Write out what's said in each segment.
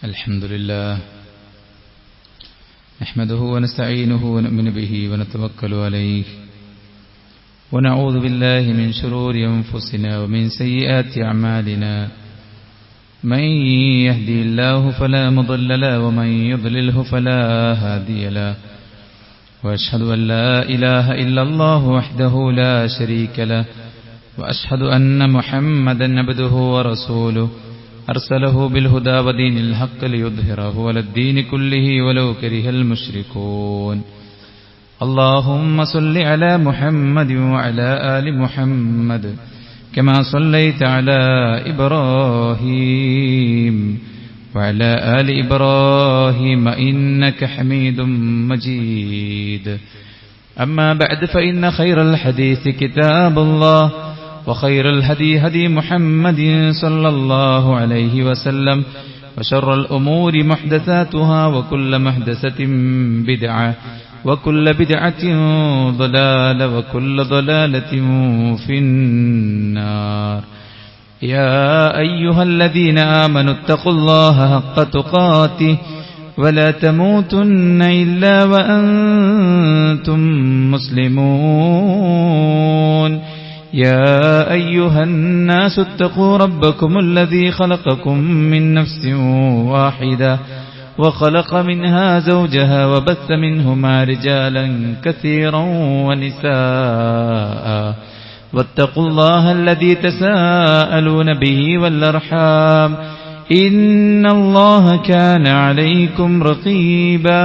الحمد لله نحمده ونستعينه ونؤمن به ونتوكل عليه ونعوذ بالله من شرور أنفسنا ومن سيئات أعمالنا من يهدي الله فلا مضل له ومن يضلله فلا هادي له وأشهد أن لا إله إلا الله وحده لا شريك له وأشهد أن محمدا عبده ورسوله أرسله بالهدى ودين الحق ليظهره على الدين كله ولو كره المشركون اللهم صل على محمد وعلى آل محمد كما صليت على إبراهيم وعلى آل إبراهيم إنك حميد مجيد أما بعد فإن خير الحديث كتاب الله وخير الهدي هدي محمد صلى الله عليه وسلم وشر الأمور محدثاتها وكل محدثة بدعة وكل بدعة ضلالة وكل ضلالة في النار يا أيها الذين آمنوا اتقوا الله حق تقاته ولا تموتن إلا وأنتم مسلمون يا أيها الناس اتقوا ربكم الذي خلقكم من نفس واحدة وخلق منها زوجها وبث منهما رجالا كثيرا ونساء واتقوا الله الذي تساءلون به والأرحام إن الله كان عليكم رقيبا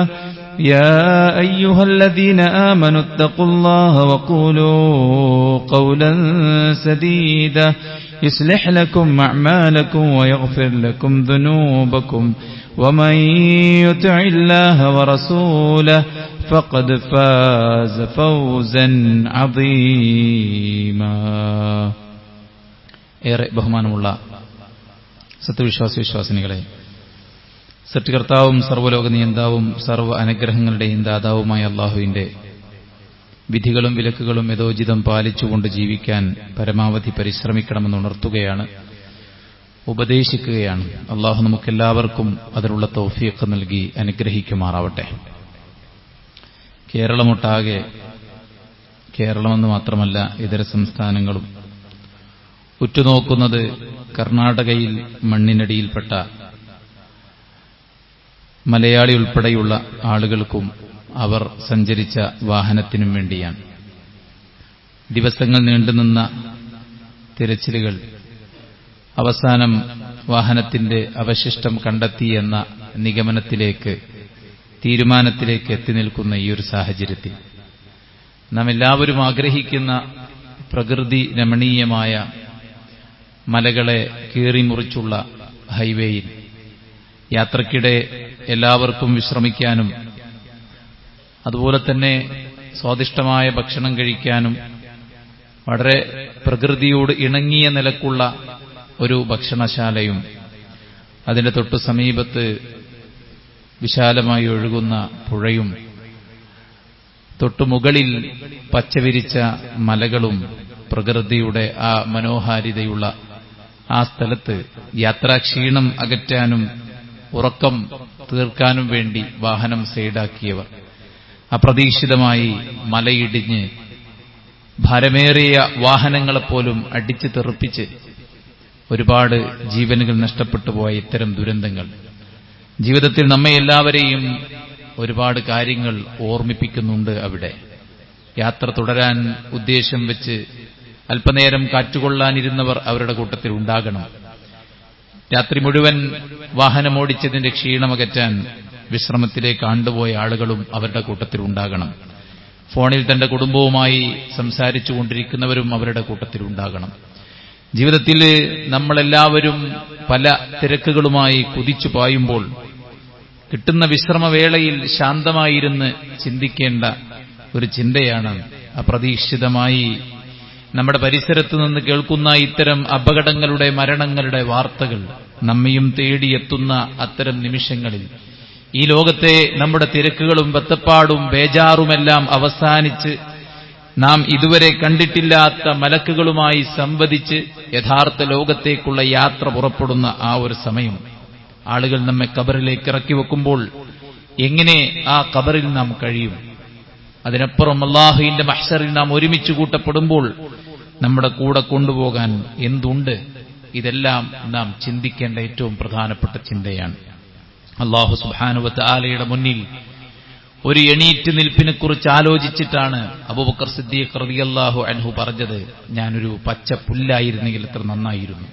يا أيها الذين آمنوا اتقوا الله وقولوا قولا سديدا يصلح لكم أعمالكم ويغفر لكم ذنوبكم ومن يطع الله ورسوله فقد فاز فوزا عظيما. ഏറെ ബഹുമാനമുള്ള സത്യവിശ്വാസികളെ, സൃഷ്ടികർത്താവും സർവ്വലോക നിയന്താവും സർവ്വ അനുഗ്രഹങ്ങളുടെയും ദാതാവുമായ അല്ലാഹുവിന്റെ വിധികളും വിലക്കുകളും യഥോചിതം പാലിച്ചുകൊണ്ട് ജീവിക്കാൻ പരമാവധി പരിശ്രമിക്കണമെന്ന് ഉണർത്തുകയാണ്, ഉപദേശിക്കുകയാണ്. അല്ലാഹു നമുക്കെല്ലാവർക്കും അതിനുള്ള തൗഫീഖ് നൽകി അനുഗ്രഹിക്കുമാറാവട്ടെ. കേരളമൊട്ടാകെ, കേരളമെന്ന് മാത്രമല്ല ഇതര സംസ്ഥാനങ്ങളും ഉറ്റുനോക്കുന്നത് കർണാടകയിൽ മണ്ണിനടിയിൽപ്പെട്ട മലയാളി ഉൾപ്പെടെയുള്ള ആളുകൾക്കും അവർ സഞ്ചരിച്ച വാഹനത്തിനും വേണ്ടിയാണ്. ദിവസങ്ങൾ നീണ്ടുനിന്ന തിരച്ചിലുകൾ അവസാനം വാഹനത്തിന്റെ അവശിഷ്ടം കണ്ടെത്തിയെന്ന നിഗമനത്തിലേക്ക്, തീരുമാനത്തിലേക്ക് എത്തി നിൽക്കുന്ന ഈ ഒരു സാഹചര്യത്തിൽ നാം എല്ലാവരും ആഗ്രഹിക്കുന്ന പ്രകൃതി രമണീയമായ മലകളെ കീറിമുറിച്ചുള്ള ഹൈവേയിൽ യാത്രക്കിടെ എല്ലാവർക്കും വിശ്രമിക്കാനും അതുപോലെ തന്നെ സ്വാദിഷ്ടമായ ഭക്ഷണം കഴിക്കാനും വളരെ പ്രകൃതിയോട് ഇണങ്ങിയ നിലക്കുള്ള ഒരു ഭക്ഷണശാലയും അതിന്റെ തൊട്ടു സമീപത്ത് വിശാലമായി ഒഴുകുന്ന പുഴയും തൊട്ടുമുകളിൽ പച്ചവിരിച്ച മലകളും പ്രകൃതിയുടെ ആ മനോഹാരിതയുള്ള ആ സ്ഥലത്ത് യാത്രാക്ഷീണം അകറ്റാനും ഉറക്കം തീർക്കാനും വേണ്ടി വാഹനം സൈഡാക്കിയവർ അപ്രതീക്ഷിതമായി മലയിടിഞ്ഞ് ഭാരമേറിയ വാഹനങ്ങളെപ്പോലും അടിച്ചു തെറിപ്പിച്ച് ഒരുപാട് ജീവനുകൾ നഷ്ടപ്പെട്ടു പോയ ഇത്തരം ദുരന്തങ്ങൾ ജീവിതത്തിൽ നമ്മെ എല്ലാവരെയും ഒരുപാട് കാര്യങ്ങൾ ഓർമ്മിപ്പിക്കുന്നുണ്ട്. അവിടെ യാത്ര തുടരാൻ ഉദ്ദേശം വെച്ച് അല്പനേരം കാറ്റുകൊള്ളാനിരുന്നവർ അവരുടെ കൂട്ടത്തിൽ ഉണ്ടാകണം. രാത്രി മുഴുവൻ വാഹനമോടിച്ചതിന്റെ ക്ഷീണമകറ്റാൻ വിശ്രമത്തിലേക്ക് ആണ്ടുപോയ ആളുകളും അവരുടെ കൂട്ടത്തിൽ ഉണ്ടാകണം. ഫോണിൽ തന്റെ കുടുംബവുമായി സംസാരിച്ചുകൊണ്ടിരിക്കുന്നവരും അവരുടെ കൂട്ടത്തിൽ ഉണ്ടാകണം. ജീവിതത്തിൽ നമ്മളെല്ലാവരും പല തിരക്കുകളുമായി കുതിച്ചു പായുമ്പോൾ കിട്ടുന്ന വിശ്രമവേളയിൽ ശാന്തമായിരുന്ന് ചിന്തിക്കേണ്ട ഒരു ചിന്തയാണ് അപ്രതീക്ഷിതമായി നമ്മുടെ പരിസരത്തു നിന്ന് കേൾക്കുന്ന ഇത്തരം അപകടങ്ങളുടെ, മരണങ്ങളുടെ വാർത്തകൾ നമ്മയും തേടിയെത്തുന്ന അത്തരം നിമിഷങ്ങളിൽ ഈ ലോകത്തെ നമ്മുടെ തിരക്കുകളും ബത്തപ്പാടും ബേജാറുമെല്ലാം അവസാനിച്ച് നാം ഇതുവരെ കണ്ടിട്ടില്ലാത്ത മലക്കുകളുമായി സംവദിച്ച് യഥാർത്ഥ ലോകത്തേക്കുള്ള യാത്ര പുറപ്പെടുന്ന ആ ഒരു സമയം ആളുകൾ നമ്മെ ഖബറിലേക്ക് ഇറക്കി വെക്കുമ്പോൾ എങ്ങനെ ആ ഖബറിൽ നാം കഴിയും? അതിനപ്പുറം അല്ലാഹുവിന്റെ മഹ്ശറിൽ നാം ഒരുമിച്ച് കൂട്ടപ്പെടുമ്പോൾ നമ്മുടെ കൂടെ കൊണ്ടുപോകാൻ എന്തുണ്ട്? ഇതെല്ലാം നാം ചിന്തിക്കേണ്ട ഏറ്റവും പ്രധാനപ്പെട്ട ചിന്തയാണ്. അല്ലാഹു സുബ്ഹാനഹു വ തആലയുടെ മുന്നിൽ ഒരു എണീറ്റ് നിൽപ്പിനെക്കുറിച്ച് ആലോചിച്ചിട്ടാണ് അബൂബക്കർ സിദ്ദീഖ് റളിയല്ലാഹു അൻഹു പറഞ്ഞത്, ഞാനൊരു പച്ച പുല്ലായിരുന്നെങ്കിൽ എത്ര നന്നായിരുന്നു.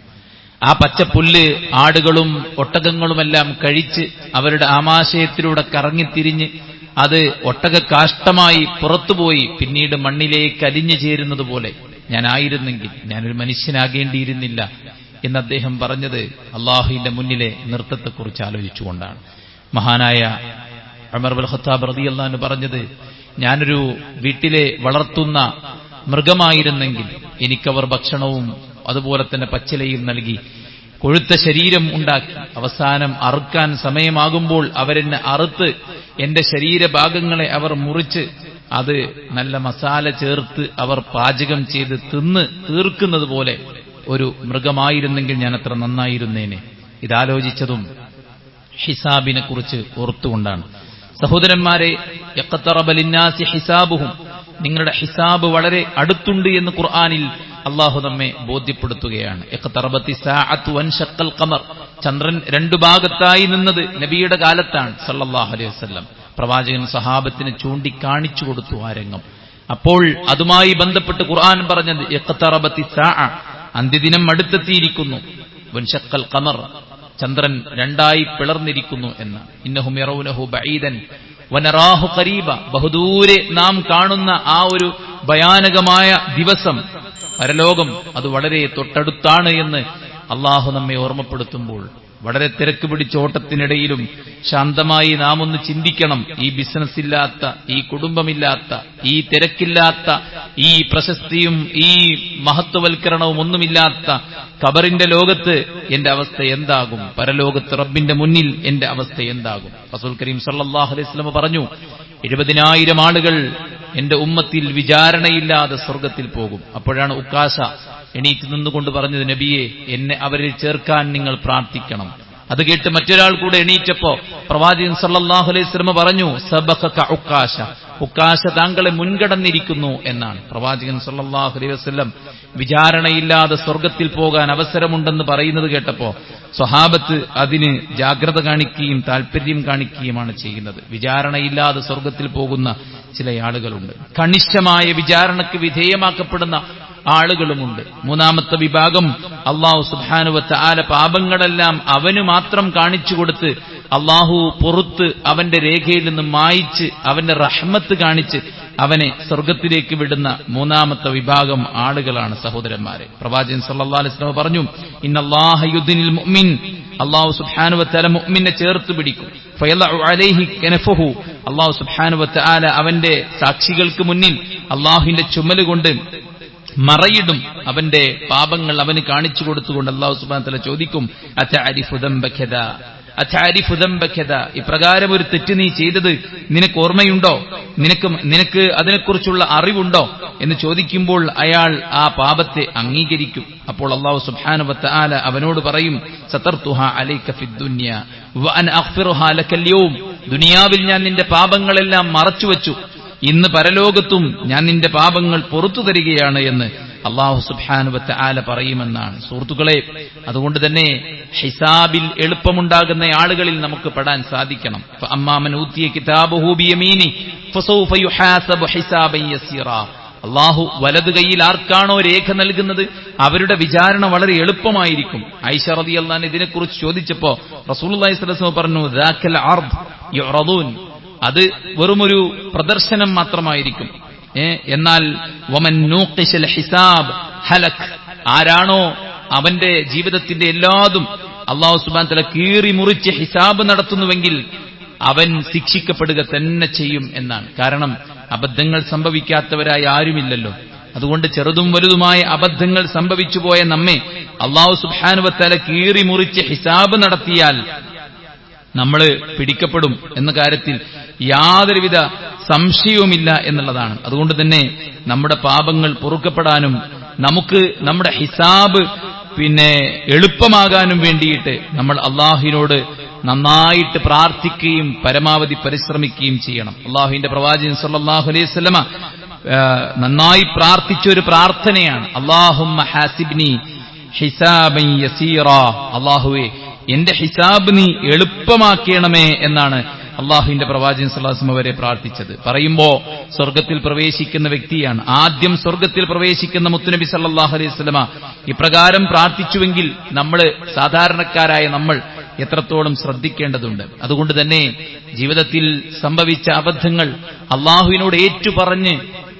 ആ പച്ചപ്പുല്ല് ആടുകളും ഒട്ടകങ്ങളുമെല്ലാം കഴിച്ച് അവരുടെ ആമാശയത്തിലൂടെ കറങ്ങിത്തിരിഞ്ഞ് അത് ഒട്ടകക്കാഷ്ടമായി പുറത്തുപോയി പിന്നീട് മണ്ണിലേക്ക് അലിഞ്ഞു ചേരുന്നത് പോലെ ഞാനായിരുന്നെങ്കിൽ ഞാനൊരു മനുഷ്യനാകേണ്ടിയിരുന്നില്ല എന്ന് അദ്ദേഹം പറഞ്ഞത് അല്ലാഹുവിന്റെ മുന്നിലെ നൃത്തത്തെക്കുറിച്ച് ആലോചിച്ചുകൊണ്ടാണ്. മഹാനായ ഉമർ ഇബ്നുൽ ഖത്താബ് റളിയല്ലാഹു അൻഹു പറഞ്ഞത്, ഞാനൊരു വീട്ടിലെ വളർത്തുന്ന മൃഗമായിരുന്നെങ്കിൽ എനിക്കവർ ഭക്ഷണവും അതുപോലെ തന്നെ പച്ചിലയും നൽകി കൊഴുത്ത ശരീരം ഉണ്ടാക്കി അവസാനം അറുക്കാൻ സമയമാകുമ്പോൾ അവരെന്നെ അറുത്ത് എന്റെ ശരീരഭാഗങ്ങളെ അവർ മുറിച്ച് അത് നല്ല മസാല ചേർത്ത് അവർ പാചകം ചെയ്ത് തിന്ന് തീർക്കുന്നത് പോലെ ഒരു മൃഗമായിരുന്നെങ്കിൽ ഞാൻ അത്ര നന്നായിരുന്നേനെ. ഇതാലോചിച്ചതും ഹിസാബിനെ കുറിച്ച് ഓർത്തുകൊണ്ടാണ്. സഹോദരന്മാരെ, യഖ്തറബ ലിന്നാസി ഹിസാബുഹും, നിങ്ങളുടെ ഹിസാബ് വളരെ അടുത്തുണ്ട് എന്ന് ഖുർആനിൽ അള്ളാഹു നമ്മെ ബോധ്യപ്പെടുത്തുകയാണ്. യഖ്തറബത്തി സാഅത്തു വൻശഖൽ ഖമർ, ചന്ദ്രൻ രണ്ടു ഭാഗത്തായി നിന്നത് നബിയുടെ കാലത്താണ് സല്ലല്ലാഹു അലൈഹി വസല്ലം. പ്രവാചകൻ സഹാബത്തിന് ചൂണ്ടിക്കാണിച്ചു കൊടുത്തു ആ രംഗം. അപ്പോൾ അതുമായി ബന്ധപ്പെട്ട് ഖുർആൻ പറഞ്ഞത് യഖ്തറബത്തി സാഅ, അന്ത്യദിനം അടുത്തെത്തിയിരിക്കുന്നു. വൻശഖൽ ഖമർ, ചന്ദ്രൻ രണ്ടായി പിളർന്നിരിക്കുന്നു എന്ന്. ഇന്നഹും യറൗനഹു ബഈദൻ വനറാഹു ഖരീബ, ബഹുദൂരെ നാം കാണുന്ന ആ ഒരു ഭയാനകമായ ദിവസം, പരലോകം, അത് വളരെ തൊട്ടടുത്താണ് എന്ന് അള്ളാഹു നമ്മെ ഓർമ്മപ്പെടുത്തുമ്പോൾ വളരെ തിരക്ക് പിടിച്ച ഓട്ടത്തിനിടയിലും ശാന്തമായി നാം ഒന്ന് ചിന്തിക്കണം. ഈ ബിസിനസ് ഇല്ലാത്ത, ഈ കുടുംബമില്ലാത്ത, ഈ തിരക്കില്ലാത്ത, ഈ പ്രശസ്തിയും ഈ മഹത്വവൽക്കരണവും ഒന്നുമില്ലാത്ത ഖബറിന്റെ ലോകത്ത് എന്റെ അവസ്ഥ എന്താകും? പരലോകത്ത് റബ്ബിന്റെ മുന്നിൽ എന്റെ അവസ്ഥ എന്താകും? റസൂൽ കരീം സല്ലല്ലാഹു അലൈഹി വസല്ലം പറഞ്ഞു, 70,000 ആളുകൾ എന്റെ ഉമ്മത്തിൽ വിചാരണയില്ലാതെ സ്വർഗത്തിൽ പോകും. അപ്പോഴാണ് ഉക്കാശ എണീറ്റ് നിന്നുകൊണ്ട് പറഞ്ഞത്, നബിയെ, എന്നെ അവരിൽ ചേർക്കാൻ നിങ്ങൾ പ്രാർത്ഥിക്കണം. അത് കേട്ട് മറ്റൊരാൾ കൂടെ എണീറ്റപ്പോ പ്രവാചകൻ സല്ലല്ലാഹു അലൈഹി വസല്ലം പറഞ്ഞു, സബഖക ഉക്കാശ, ഉക്കാശ താങ്കളെ മുൻകടന്നിരിക്കുന്നു എന്നാണ്. പ്രവാചകൻ സല്ലല്ലാഹു അലൈഹി വസല്ലം വിചാരണയില്ലാതെ സ്വർഗത്തിൽ പോകാൻ അവസരമുണ്ടെന്ന് പറയുന്നത് കേട്ടപ്പോ സ്വഹാബത്ത് അതിന് ജാഗ്രത കാണിക്കുകയും താല്പര്യം കാണിക്കുകയുമാണ് ചെയ്യുന്നത്. വിചാരണയില്ലാതെ സ്വർഗത്തിൽ പോകുന്ന ചില ആളുകളുണ്ട്, കണിഷ്ഠമായ വിചാരണയ്ക്ക് വിധേയമാക്കപ്പെടുന്ന ആളുകളുമുണ്ട്. മൂന്നാമത്തെ വിഭാഗം, അല്ലാഹു സുബ്ഹാനഹു വ തആല പാപങ്ങളെല്ലാം അവന് മാത്രം കാണിച്ചു കൊടുത്ത് അല്ലാഹു പുറത്ത് അവന്റെ രേഖയിൽ നിന്ന് മായിച്ച് അവന്റെ റഹ്മത്ത് കാണിച്ച് അവനെ സ്വർഗത്തിലേക്ക് വിടുന്ന മൂന്നാമത്തെ വിഭാഗം ആളുകളാണ് സഹോദരന്മാരെ. പ്രവാചകൻ സല്ലല്ലാഹു അലൈഹി വസല്ലം പറഞ്ഞു, ഇന്നല്ലാഹ യുദ്നിൽ മുഅ്മിൻ, അല്ലാഹു സുബ്ഹാനഹു വ തആല മുഅ്മിനെ ചേർത്ത് പിടിക്കും. ഫയലഉ അലൈഹി കനഫഹു, അല്ലാഹു സുബ്ഹാനഹു വ തആല അവന്റെ സാക്ഷികൾക്ക് മുന്നിൽ അല്ലാഹുവിന്റെ ചുമല് കൊണ്ട് മറയിടും. അവന്റെ പാപങ്ങൾ അവന് കാണിച്ചു കൊടുത്തുകൊണ്ട് അല്ലാഹു സുബ്ഹാനഹു വ തആല ചോദിക്കും, അതഅരിഫു ദംബകദ അതഅരിഫു ദംബകദ, ഇപ്രകാരം ഒരു തെറ്റ് നീ ചെയ്തത് നിനക്ക് ഓർമ്മയുണ്ടോ? നിനക്ക് അതിനെക്കുറിച്ചുള്ള അറിവുണ്ടോ എന്ന് ചോദിക്കുമ്പോൾ അയാൾ ആ പാപത്തെ അംഗീകരിക്കും. അപ്പോൾ അല്ലാഹു സുബ്ഹാനഹു വ തആല അവനോട് പറയും, സതർതുഹാ അലൈക ഫിദ്ദുനിയ വ അന അഗ്ഫിറുഹാ ലകൽ യൗം, ദുനിയാവിൽ ഞാൻ നിന്റെ പാപങ്ങളെല്ലാം മറച്ചുവെച്ചു, ഇന്ന് പരലോകത്തും ഞാൻ നിന്റെ പാപങ്ങൾ പുറത്തു തരികയാണ് എന്ന് അല്ലാഹു സുബ്ഹാനഹു വ തആല പറയുമെന്നാണ്. സുഹൃത്തുക്കളെ, അതുകൊണ്ട് തന്നെ ഹിസാബിൽ എളുപ്പമുണ്ടാകുന്ന ആളുകളിൽ നമുക്ക് പെടാൻ സാധിക്കണം. ഫഅമ്മാമൻ ഊതിയ കിതാബഹു ബിയമീനി ഫസൗഫ യുഹാസബു ഹിസാബൻ യസീറാ, അല്ലാഹു വലതു കൈയിൽ ആർക്കാണോ രേഖ നൽകുന്നത് അവരുടെ വിചാരണ വളരെ എളുപ്പമായിരിക്കും. ആയിഷ റളിയല്ലാഹു അൻഹ ഇതിനെക്കുറിച്ച് ചോദിച്ചപ്പോൾ റസൂലുള്ളാഹി സ്വല്ലല്ലാഹു അലൈഹി വസല്ലം പറഞ്ഞു, ദാക്കൽ അർദ് യുറദൂൻ, അത് വെറുമൊരു പ്രദർശനം മാത്രമായിരിക്കും. എന്നാൽ വമൻ നൂഖിശൽ ഹിസാബ് ഹലക്, ആരാണോ അവന്റെ ജീവിതത്തിന്റെ എല്ലാതും അല്ലാഹു സുബ്ഹാനഹു വ തആല കീറി മുറിച്ച് ഹിസാബ് നടത്തുന്നുവെങ്കിൽ അവൻ ശിക്ഷിക്കപ്പെടുക തന്നെ ചെയ്യും എന്നാണ്. കാരണം അബദ്ധങ്ങൾ സംഭവിക്കാത്തവരായി ആരുമില്ലല്ലോ. അതുകൊണ്ട് ചെറുതും വലുതുമായ അബദ്ധങ്ങൾ സംഭവിച്ചു പോയ നമ്മെ അല്ലാഹു സുബ്ഹാനഹു വ തആല കീറി മുറിച്ച് ഹിസാബ് നടത്തിയാൽ നമ്മൾ പിടിക്കപ്പെടും എന്ന കാര്യത്തിൽ യാതൊരുവിധ സംശയവുമില്ല എന്നുള്ളതാണ്. അതുകൊണ്ട് തന്നെ നമ്മുടെ പാപങ്ങൾ പൊറുക്കപ്പെടാനും നമുക്ക് നമ്മുടെ ഹിസാബ് എളുപ്പമാകാനും വേണ്ടിയിട്ട് നമ്മൾ അള്ളാഹുവിനോട് നന്നായിട്ട് പ്രാർത്ഥിക്കുകയും പരമാവധി പരിശ്രമിക്കുകയും ചെയ്യണം. അള്ളാഹുവിന്റെ പ്രവാചകൻ സല്ലല്ലാഹു അലൈഹി വസല്ലമ നന്നായി പ്രാർത്ഥിച്ചൊരു പ്രാർത്ഥനയാണ് അല്ലാഹുമ്മ ഹാസിബ്നി ഹിസാബൻ യസീറാ. അള്ളാഹുവേ, എന്റെ ഹിസാബ് നീ എളുപ്പമാക്കണമേ എന്നാണ് അള്ളാഹുവിന്റെ പ്രവാചകൻ സല്ലല്ലാഹു അലൈഹി വസല്ലം വരെ പ്രാർത്ഥിച്ചത്. പറയുമ്പോ സ്വർഗത്തിൽ പ്രവേശിക്കുന്ന വ്യക്തിയാണ്. ആദ്യം സ്വർഗത്തിൽ പ്രവേശിക്കുന്ന മുത്തുനബി സല്ലല്ലാഹു അലൈഹി വസല്ലമ ഇപ്രകാരം പ്രാർത്ഥിച്ചുവെങ്കിൽ നമ്മൾ സാധാരണക്കാരായ നമ്മൾ എത്രത്തോളം ശ്രദ്ധിക്കേണ്ടതുണ്ട്. അതുകൊണ്ട് തന്നെ ജീവിതത്തിൽ സംഭവിച്ച അബദ്ധങ്ങൾ അള്ളാഹുവിനോട് ഏറ്റുപറഞ്ഞ്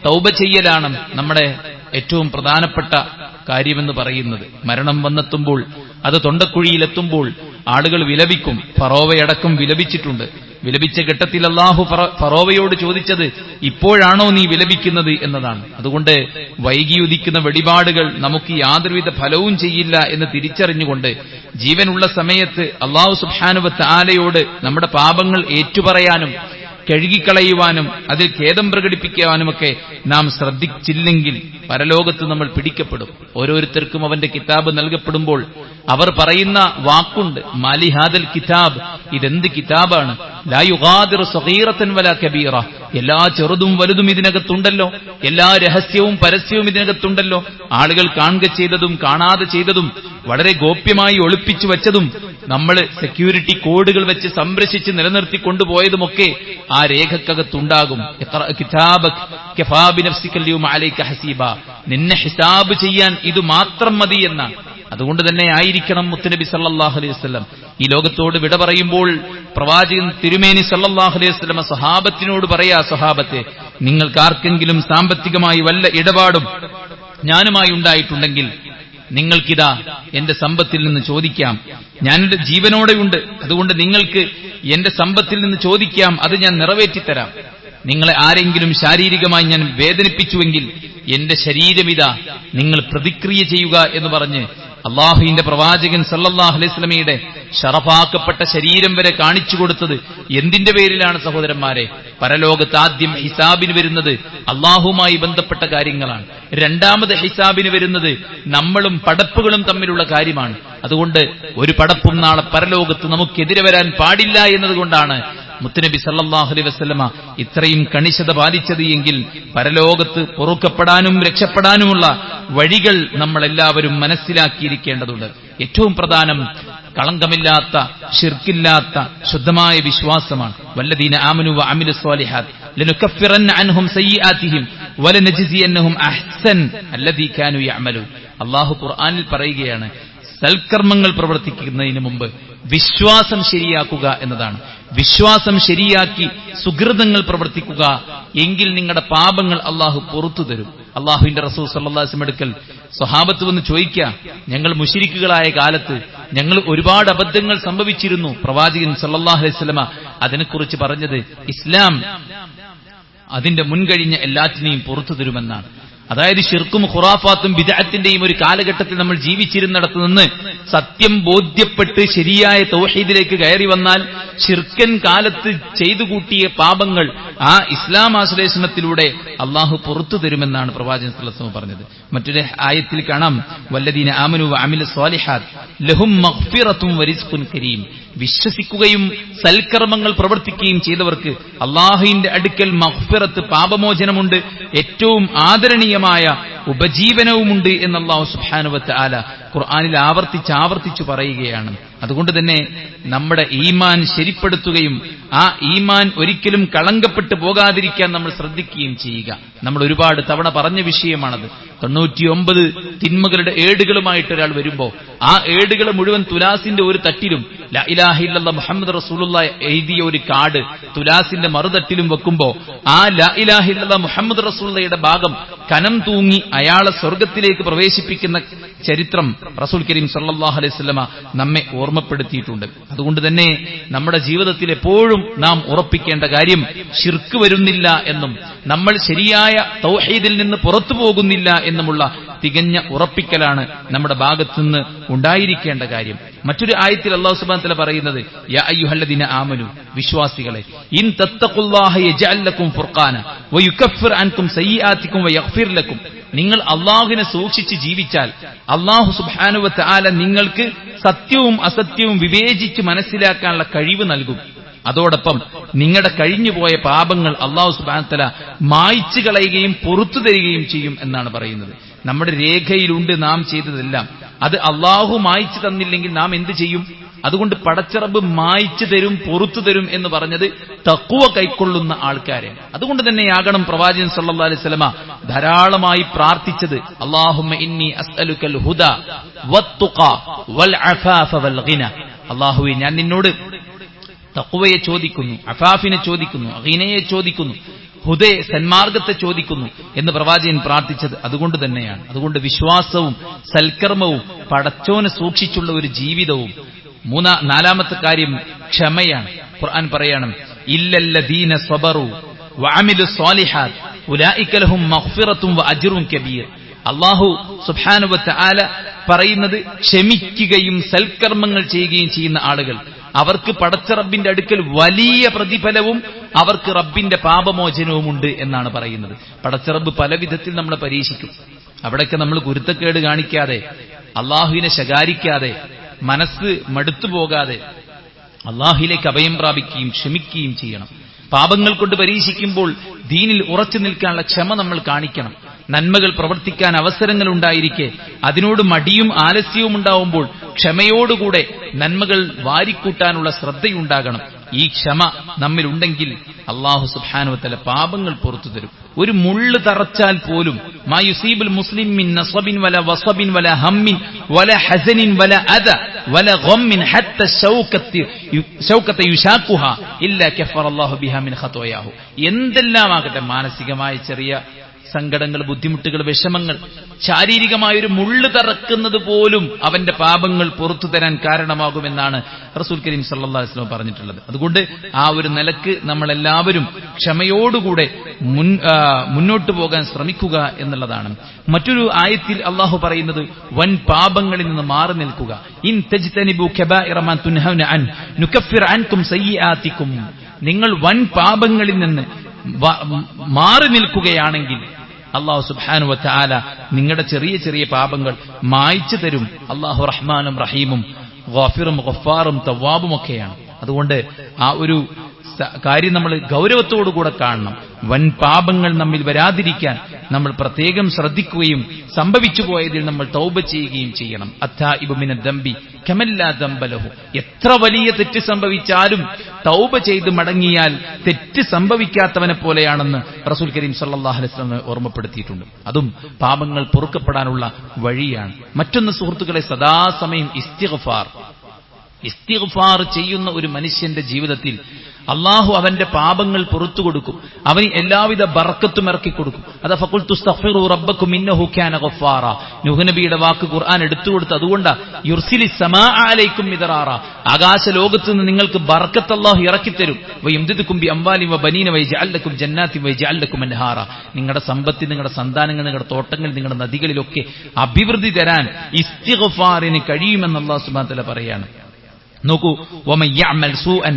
തൗബ ചെയ്യലാണ് നമ്മുടെ ഏറ്റവും പ്രധാനപ്പെട്ട കാര്യമെന്ന് പറയുന്നത്. മരണം വന്നെത്തുമ്പോൾ, അത് തൊണ്ടക്കുഴിയിലെത്തുമ്പോൾ ആളുകൾ വിലപിക്കും. ഫറോവയടക്കം വിലപിച്ചിട്ടുണ്ട്. വിലപിച്ച ഘട്ടത്തിൽ അല്ലാഹു ഫറോവയോട് ചോദിച്ചത് ഇപ്പോഴാണോ നീ വിലപിക്കുന്നത് എന്നതാണ്. അതുകൊണ്ട് വൈകിയുദിക്കുന്ന വെളിപാടുകൾ നമുക്ക് യാതൊരുവിധ ഫലവും ചെയ്യില്ല എന്ന് തിരിച്ചറിഞ്ഞുകൊണ്ട് ജീവനുള്ള സമയത്ത് അല്ലാഹു സുബ്ഹാനഹു വ തആലയോട് നമ്മുടെ പാപങ്ങൾ ഏറ്റുപറയാനും കഴുകിക്കളയുവാനും അതിൽ ഖേദം പ്രകടിപ്പിക്കുവാനുമൊക്കെ നാം ശ്രദ്ധിച്ചില്ലെങ്കിൽ പരലോകത്ത് നമ്മൾ പിടിക്കപ്പെടും. ഓരോരുത്തർക്കും അവന്റെ കിതാബ് നൽകപ്പെടുമ്പോൾ അവർ പറയുന്ന വാക്കുണ്ട്, മാലിഹാദൽ കിതാബ്, ഇതെന്ത് കിതാബാണ്, ലാ യുഗാദിറു സഗീറതൻ വലാ കബീറ, എല്ലാ ചെറുതും വലുതും ഇതിനകത്തുണ്ടല്ലോ, എല്ലാ രഹസ്യവും പരസ്യവും ഇതിനകത്തുണ്ടല്ലോ, ആളുകൾ കാണുക ചെയ്തതും കാണാതെ ചെയ്തതും വളരെ ഗോപ്യമായി ഒളിപ്പിച്ചു വെച്ചതും നമ്മൾ സെക്യൂരിറ്റി കോഡുകൾ വെച്ച് സംരക്ഷിച്ച് നിലനിർത്തി കൊണ്ടുപോയതുമൊക്കെ ആ രേഖക്കകത്തുണ്ടാകും. നിന്നെ ഹിസാബ് ചെയ്യാൻ ഇത് മാത്രം മതി എന്നാണ്. അതുകൊണ്ട് തന്നെ ആയിരിക്കണം മുത്തുനബി സല്ലല്ലാഹു അലൈഹി വസല്ലം ഈ ലോകത്തോട് വിട പറയുമ്പോൾ പ്രവാചകൻ തിരുമേനി സല്ലല്ലാഹു അലൈഹി വസല്ലം സ്വഹാബത്തിനോട് പറയാ, സ്വഹാബത്തെ, നിങ്ങൾക്കാർക്കെങ്കിലും സാമ്പത്തികമായി വല്ല ഇടപാടും ഞാനുമായി ഉണ്ടായിട്ടുണ്ടെങ്കിൽ നിങ്ങൾക്കിതാ എന്റെ സമ്പത്തിൽ നിന്ന് ചോദിക്കാം. ഞാനെന്റെ ജീവനോടെയുണ്ട്, അതുകൊണ്ട് നിങ്ങൾക്ക് എന്റെ സമ്പത്തിൽ നിന്ന് ചോദിക്കാം, അത് ഞാൻ നിറവേറ്റിത്തരാം. നിങ്ങളെ ആരെങ്കിലും ശാരീരികമായി ഞാൻ വേദനിപ്പിച്ചുവെങ്കിൽ എന്റെ ശരീരമിതാ, നിങ്ങൾ പ്രതിക്രിയ ചെയ്യുക എന്ന് പറഞ്ഞ് അള്ളാഹുവിന്റെ പ്രവാചകൻ സല്ലല്ലാഹു അലൈഹി വസല്ലമയുടെ ശറഫാക്കപ്പെട്ട ശരീരം വരെ കാണിച്ചു കൊടുത്തത് എന്തിന്റെ പേരിലാണ് സഹോദരന്മാരെ? പരലോകത്ത് ആദ്യം ഹിസാബിന് വരുന്നത് അള്ളാഹുവുമായി ബന്ധപ്പെട്ട കാര്യങ്ങളാണ്. രണ്ടാമത് ഹിസാബിന് വരുന്നത് നമ്മളും പടപ്പുകളും തമ്മിലുള്ള കാര്യമാണ്. അതുകൊണ്ട് ഒരു പടപ്പും നാളെ പരലോകത്ത് നമുക്കെതിരെ വരാൻ പാടില്ല എന്നതുകൊണ്ടാണ് മുത്തുനബി സല്ലല്ലാഹു അലൈഹി വസല്ലമ ഇത്രയും കണിശത പാലിച്ചത് എങ്കിൽ പരലോകത്ത് പൊറുക്കപ്പെടാനും രക്ഷപ്പെടാനുമുള്ള വഴികൾ നമ്മളെല്ലാവരും മനസ്സിലാക്കിയിരിക്കേണ്ടതുണ്ട്. ഏറ്റവും പ്രധാനം കളങ്കമില്ലാത്ത, ശിർക്കില്ലാത്ത ശുദ്ധമായ വിശ്വാസമാണ്. വല്ലദീന ആമനു വഅമിലു സ്വാലിഹാത്ത് ലനുകഫിറന്ന അൻഹും സയ്യിആതിഹിം വലനജ്സിയന്നഹും അഹ്സൻ അല്ലദീ കാനൂ യഅമലൂൻ. അല്ലാഹു ഖുർആനിൽ പറയുകയാണ്, സൽക്കർമ്മങ്ങൾ പ്രവർത്തിക്കുന്നതിന് മുമ്പ് വിശ്വാസം ശരിയാക്കുക എന്നതാണ്. വിശ്വാസം ശരിയാക്കി സുഹൃതങ്ങൾ പ്രവർത്തിക്കുക എങ്കിൽ നിങ്ങളുടെ പാപങ്ങൾ അള്ളാഹു പുറത്തു തരും. അള്ളാഹുവിന്റെ റസൂൽ സല്ലല്ലാഹു അലൈഹി വസല്ലം അടുക്കൽ സ്വഹാബത്ത് വന്ന് ചോദിക്കുക, ഞങ്ങൾ മുശ്രിക്കുകളായ കാലത്ത് ഞങ്ങൾ ഒരുപാട് അബദ്ധങ്ങൾ സംഭവിച്ചിരുന്നു. പ്രവാചകൻ സല്ലല്ലാഹു അലൈഹി വസല്ലം അതിനെക്കുറിച്ച് പറഞ്ഞത് ഇസ്ലാം അതിന്റെ മുൻകഴിഞ്ഞ എല്ലാറ്റിനെയും പുറത്തു തരുമെന്നാണ്. അതായത് ശിർക്കും ഖുറാഫാത്തും ബിദ്അത്തിന്റെയും ഒരു കാലഘട്ടത്തിൽ നമ്മൾ ജീവിച്ചിരുന്നിടത്ത് നിന്ന് സത്യം ബോധ്യപ്പെട്ട് ശരിയായ തൗഹീദിലേക്ക് കയറി വന്നാൽ ശിർക്കൻ കാലത്ത് ചെയ്തു കൂട്ടിയ പാപങ്ങൾ ആ ഇസ്ലാം ആശ്ലേഷണത്തിലൂടെ അള്ളാഹു പുറത്തു തരുമെന്നാണ് പ്രവാചകൻ സല്ലല്ലാഹു അലൈഹി വസല്ലം പറഞ്ഞത്. മറ്റൊരു ആയത്തിൽ കാണാം, വല്ലദീന ആമനു വഅമിലു സ്വാലിഹാത്ത് ലഹും മഗ്ഫിറത്തും വറിസ്ഖുൻ കരീം. വിശ്വസിക്കുകയും സൽക്കർമ്മങ്ങൾ പ്രവർത്തിക്കുകയും ചെയ്തവർക്ക് അള്ളാഹുവിന്റെ അടുക്കൽ മഗ്ഫിറത്ത്, പാപമോചനമുണ്ട്, ഏറ്റവും ആദരണീയമായ ഉപജീവനവുമുണ്ട് എന്ന് അല്ലാഹു സുബ്ഹാനഹു വ തആല ഖുർആനിൽ ആവർത്തിച്ചു പറയുകയാണ്. അതുകൊണ്ട് തന്നെ നമ്മുടെ ഈമാൻ ശരിപ്പെടുത്തുകയും ആ ഈമാൻ ഒരിക്കലും കളങ്കപ്പെട്ടു പോകാതിരിക്കാൻ നമ്മൾ ശ്രദ്ധിക്കുകയും ചെയ്യുക. നമ്മൾ ഒരുപാട് തവണ പറഞ്ഞ വിഷയമാണത്. 99 തിന്മകളുടെ ഏടുകളുമായിട്ട് ഒരാൾ വരുമ്പോൾ ആ ഏടുകൾ മുഴുവൻ തുലാസിന്റെ ഒരു തട്ടിലും ലാ ഇലാഹ ഇല്ലല്ലാഹ് മുഹമ്മദ് റസൂലുള്ളാഹി എഴുതിയ ഒരു കാർഡ് തുലാസിന്റെ മറുതട്ടിലും വെക്കുമ്പോൾ ആ ലാ ഇലാഹ ഇല്ലല്ലാഹ് മുഹമ്മദ് റസൂലുള്ളാഹിയുടെ ഭാഗം കനം തൂങ്ങി അയാളെ സ്വർഗത്തിലേക്ക് പ്രവേശിപ്പിക്കുന്ന ചരിത്രം റസൂൽ കരീം സല്ലല്ലാഹു അലൈഹി വസല്ലമ നമ്മെ ഓർമ്മപ്പെടുത്തിയിട്ടുണ്ട്. അതുകൊണ്ട് തന്നെ നമ്മുടെ ജീവിതത്തിൽ എപ്പോഴും നാം ഉറപ്പിക്കേണ്ട കാര്യം ശിർക്ക് വരുന്നില്ല എന്നും നമ്മൾ ശരിയായ തൗഹീദിൽ നിന്ന് പുറത്തു പോകുന്നില്ല എന്നുമുള്ള തികഞ്ഞ ഉറപ്പിക്കലാണ് നമ്മുടെ ഭാഗത്തുനിന്ന് ഉണ്ടായിരിക്കേണ്ട കാര്യം. മറ്റൊരു ആയത്തിൽ അല്ലാഹു സുബ്ഹാനഹു വ തആല പറയുന്നത്, യാ അയ്യുഹല്ലദീന ആമനു, വിശ്വാസികളെ, ഇൻ തത്തഖുല്ലാഹ യജഅൽ ലക്കും ഫുർഖാന വയുകഫിർ അൻകും സയ്യിആതികും വയഗ്ഫിർ ലക്കും. നിങ്ങൾ അള്ളാഹുവിനെ സൂക്ഷിച്ച് ജീവിച്ചാൽ അള്ളാഹു സുബ്ഹാനഹു വ തആല നിങ്ങൾക്ക് സത്യവും അസത്യവും വിവേചിച്ച് മനസ്സിലാക്കാനുള്ള കഴിവ് നൽകും. അതോടൊപ്പം നിങ്ങളുടെ കഴിഞ്ഞുപോയ പാപങ്ങൾ അള്ളാഹു സുബ്ഹാനഹു വ തആല മായ്ച്ചു കളയുകയും പുറത്തു തരികയും ചെയ്യും എന്നാണ് പറയുന്നത്. നമ്മുടെ രേഖയിലുണ്ട് നാം ചെയ്തതെല്ലാം. അത് അള്ളാഹു മായ്ച്ചു തന്നില്ലെങ്കിൽ നാം എന്ത് ചെയ്യും? അതുകൊണ്ട് പടച്ചറബ് മായ്ച്ചു തരും, പുറത്തു തരും എന്ന് പറഞ്ഞത് തഖ്വ കൈക്കൊള്ളുന്ന ആൾക്കാരെ. അതുകൊണ്ട് തന്നെയാകണം പ്രവാചകൻ സല്ലല്ലാഹു അലൈഹി വസല്ലമ ധാരാളമായി പ്രാർത്ഥിച്ചത്, അല്ലാഹുമ്മ ഇന്നി അസ്അലുക്കൽ ഹുദാ വത്തുഖാ വൽ അഫാഫ വൽ ഗിന. അല്ലാഹുവേ, ഞാൻ നിന്നോട് തഖ്വയെ ചോദിക്കുന്നു, അഫാഫിനെ ചോദിക്കുന്നു, ഗിനയെ ചോദിക്കുന്നു, ഹുദയെ സന്മാർഗത്തെ ചോദിക്കുന്നു എന്ന് പ്രവാചകൻ പ്രാർത്ഥിച്ചത് അതുകൊണ്ട് തന്നെയാണ്. അതുകൊണ്ട് വിശ്വാസവും സൽക്കർമ്മവും പടച്ചോനെ സൂക്ഷിച്ചുള്ള ഒരു ജീവിതവും. നാലാമത്തെ കാര്യം ക്ഷമയാണ്. ഖുർആൻ പറയാണ്, ഇല്ലല്ലദീന സ്വബറു വഅമിലുസ് സ്വാലിഹാത്ത് ഉലൈക ലഹും മഗ്ഫിറത്തും വഅജ്റുൻ കബീർ. അല്ലാഹു സുബ്ഹാനഹു വ തആല പറയുന്നത്, ക്ഷമിക്കുകയും സൽക്കർമ്മങ്ങൾ ചെയ്യുകയും ചെയ്യുന്ന ആളുകൾ അവർക്ക് പടച്ച റബ്ബിന്റെ അടുക്കൽ വലിയ പ്രതിഫലവും അവർക്ക് റബ്ബിന്റെ പാപമോചനവുമുണ്ട് എന്നാണ് പറയുന്നത്. പടച്ച റബ്ബ് പല വിധത്തിൽ നമ്മളെ പരീക്ഷിക്കും. അവിടെയൊക്കെ നമ്മൾ കുരുത്തക്കേട് കാണിക്കാതെ, അള്ളാഹുവിനെ ശകാരിക്കാതെ, മനസ്സ് മടുത്തു പോകാതെ അള്ളാഹുവിലേക്ക് അഭയം പ്രാപിക്കുകയും ക്ഷമിക്കുകയും ചെയ്യണം. പാപങ്ങൾ കൊണ്ട് പരീക്ഷിക്കുമ്പോൾ ദീനിൽ ഉറച്ചു നിൽക്കാനുള്ള ക്ഷമ നമ്മൾ കാണിക്കണം. നന്മകൾ പ്രവർത്തിക്കാൻ അവസരങ്ങൾ ഉണ്ടായിരിക്കെ അതിനോട് മടിയും ആലസ്യവും ഉണ്ടാവുമ്പോൾ ക്ഷമയോടുകൂടെ നന്മകൾ വാരിക്കൂട്ടാനുള്ള ശ്രദ്ധയുണ്ടാകണം. ഈ ക്ഷമ നമ്മിലുണ്ടെങ്കിൽ അല്ലാഹു സുബ്ഹാനഹു വ തആല പാപങ്ങൾ പുറത്തു തരും. ഒരു മുള്ള് തറച്ചാൽ പോലും മാ യുസീബുൽ മുസ്ലിം മിൻ നസബിൻ വല വസബിൻ വല ഹമ്മിൻ വല ഹസനിൻ വല അദ വല ഗമ്മിൻ ഹത്ത ശൗകത യുശാഖുഹാ ഇല്ലാ കഫറല്ലാഹു ബിഹാ മിൻ ഖത്വയാഹു. എന്തെല്ലാമാകട്ടെ, മാനസികമായ ചെറിയ സങ്കടങ്ങൾ, ബുദ്ധിമുട്ടുകൾ, വിഷമങ്ങൾ, ശാരീരികമായൊരു മുള്ളു തറക്കുന്നത് പോലും അവന്റെ പാപങ്ങൾ പുറത്തു തരാൻ കാരണമാകുമെന്നാണ് റസൂൽ കരീം സല്ലല്ലാഹു അലൈഹി വസല്ലം പറഞ്ഞിട്ടുള്ളത്. അതുകൊണ്ട് ആ ഒരു നിലക്ക് നമ്മളെല്ലാവരും ക്ഷമയോടുകൂടെ മുന്നോട്ടു പോകാൻ ശ്രമിക്കുക എന്നുള്ളതാണ്. മറ്റൊരു ആയത്തിൽ അള്ളാഹു പറയുന്നത്, വൻ പാപങ്ങളിൽ നിന്ന് മാറി നിൽക്കുക. ഇൻ തജ്തനിബു കബായിറ മാ തുൻഹൗന അൻ നുകഫിർ അൻകും സയ്യിആതികും. നിങ്ങൾ വൻ പാപങ്ങളിൽ നിന്ന് മാറി നിൽക്കുകയാണെങ്കിൽ അല്ലാഹു സുബ്ഹാനഹു വ തആല നിങ്ങളുടെ ചെറിയ ചെറിയ പാപങ്ങൾ മായ്ച്ചു തരും. അല്ലാഹു റഹ്മാനും റഹീമും ഗാഫിറും ഗഫാറും തവ്വാബും ഒക്കെയാണ്. അതുകൊണ്ട് ആ ഒരു കാര്യം നമ്മൾ ഗൗരവത്തോടുകൂടെ കാണണം. വൻ പാപങ്ങൾ നമ്മിൽ വരാതിരിക്കാൻ നമ്മൾ പ്രത്യേകം ശ്രദ്ധിക്കുകയും സംഭവിച്ചു പോയതിൽ നമ്മൾ തൗബ ചെയ്യുകയും ചെയ്യണം. അത്താഇബു മിനദ് ദംബി കമല്ലാ ദംബ ലഹു. എത്ര വലിയ തെറ്റ് സംഭവിച്ചാലും തൗബ ചെയ്ത് മടങ്ങിയാൽ തെറ്റ് സംഭവിക്കാത്തവനെ പോലെയാണെന്ന് റസൂൽ കരീം സല്ലല്ലാഹു അലൈഹി വസല്ലം ഓർമ്മപ്പെടുത്തിയിട്ടുണ്ട്. അതും പാപങ്ങൾ പൊറുക്കപ്പെടാനുള്ള വഴിയാണ്. മറ്റൊന്ന് സുഹൃത്തുക്കളെ, സദാസമയം ഇസ്തിഗ്ഫാർ ചെയ്യുന്ന ഒരു മനുഷ്യന്റെ ജീവിതത്തിൽ അള്ളാഹു അവന്റെ പാപങ്ങൾ പുറത്തു കൊടുക്കും. അവന് എല്ലാവിധ ബർക്കത്തും ഇറക്കി കൊടുക്കും. അതാ ഫഖുൽതു ഇസ്തഗ്ഫിറൂ റബ്ബക്കും ഇന്നഹു കാന ഗഫാറ. നൂഹ് നബിയുടെ വാക്ക് ഖുർആൻ എടുത്തു കൊടുത്തു. അതുകൊണ്ടാ യുർസിലിസ് സമാഅ അലൈക്കും മിദ്റാറ. ആകാശ ലോകത്ത് നിന്ന് നിങ്ങൾക്ക് ബർക്കത്ത് അല്ലാഹു ഇറക്കി തരും. വയംദിദുക്കും ബി അംവാലിൻ വബനീന വയജഅൽ ലക്കും ജന്നാത്തിൻ വയജഅൽ ലക്കും അൻഹാറ. നിങ്ങളുടെ സമ്പത്ത്, നിങ്ങളുടെ സന്താനങ്ങൾ, നിങ്ങളുടെ തോട്ടങ്ങൾ, നിങ്ങളുടെ നദികളിലൊക്കെ അഭിവൃദ്ധി തരാൻ ഇസ്തിഗ്ഫാറിന് കഴിയുമെന്ന് അല്ലാഹു സുബ്ഹാനഹു വ തആല പറയാണ്. നോക്കൂ, വമൻ യഅമൽ സൂഅൻ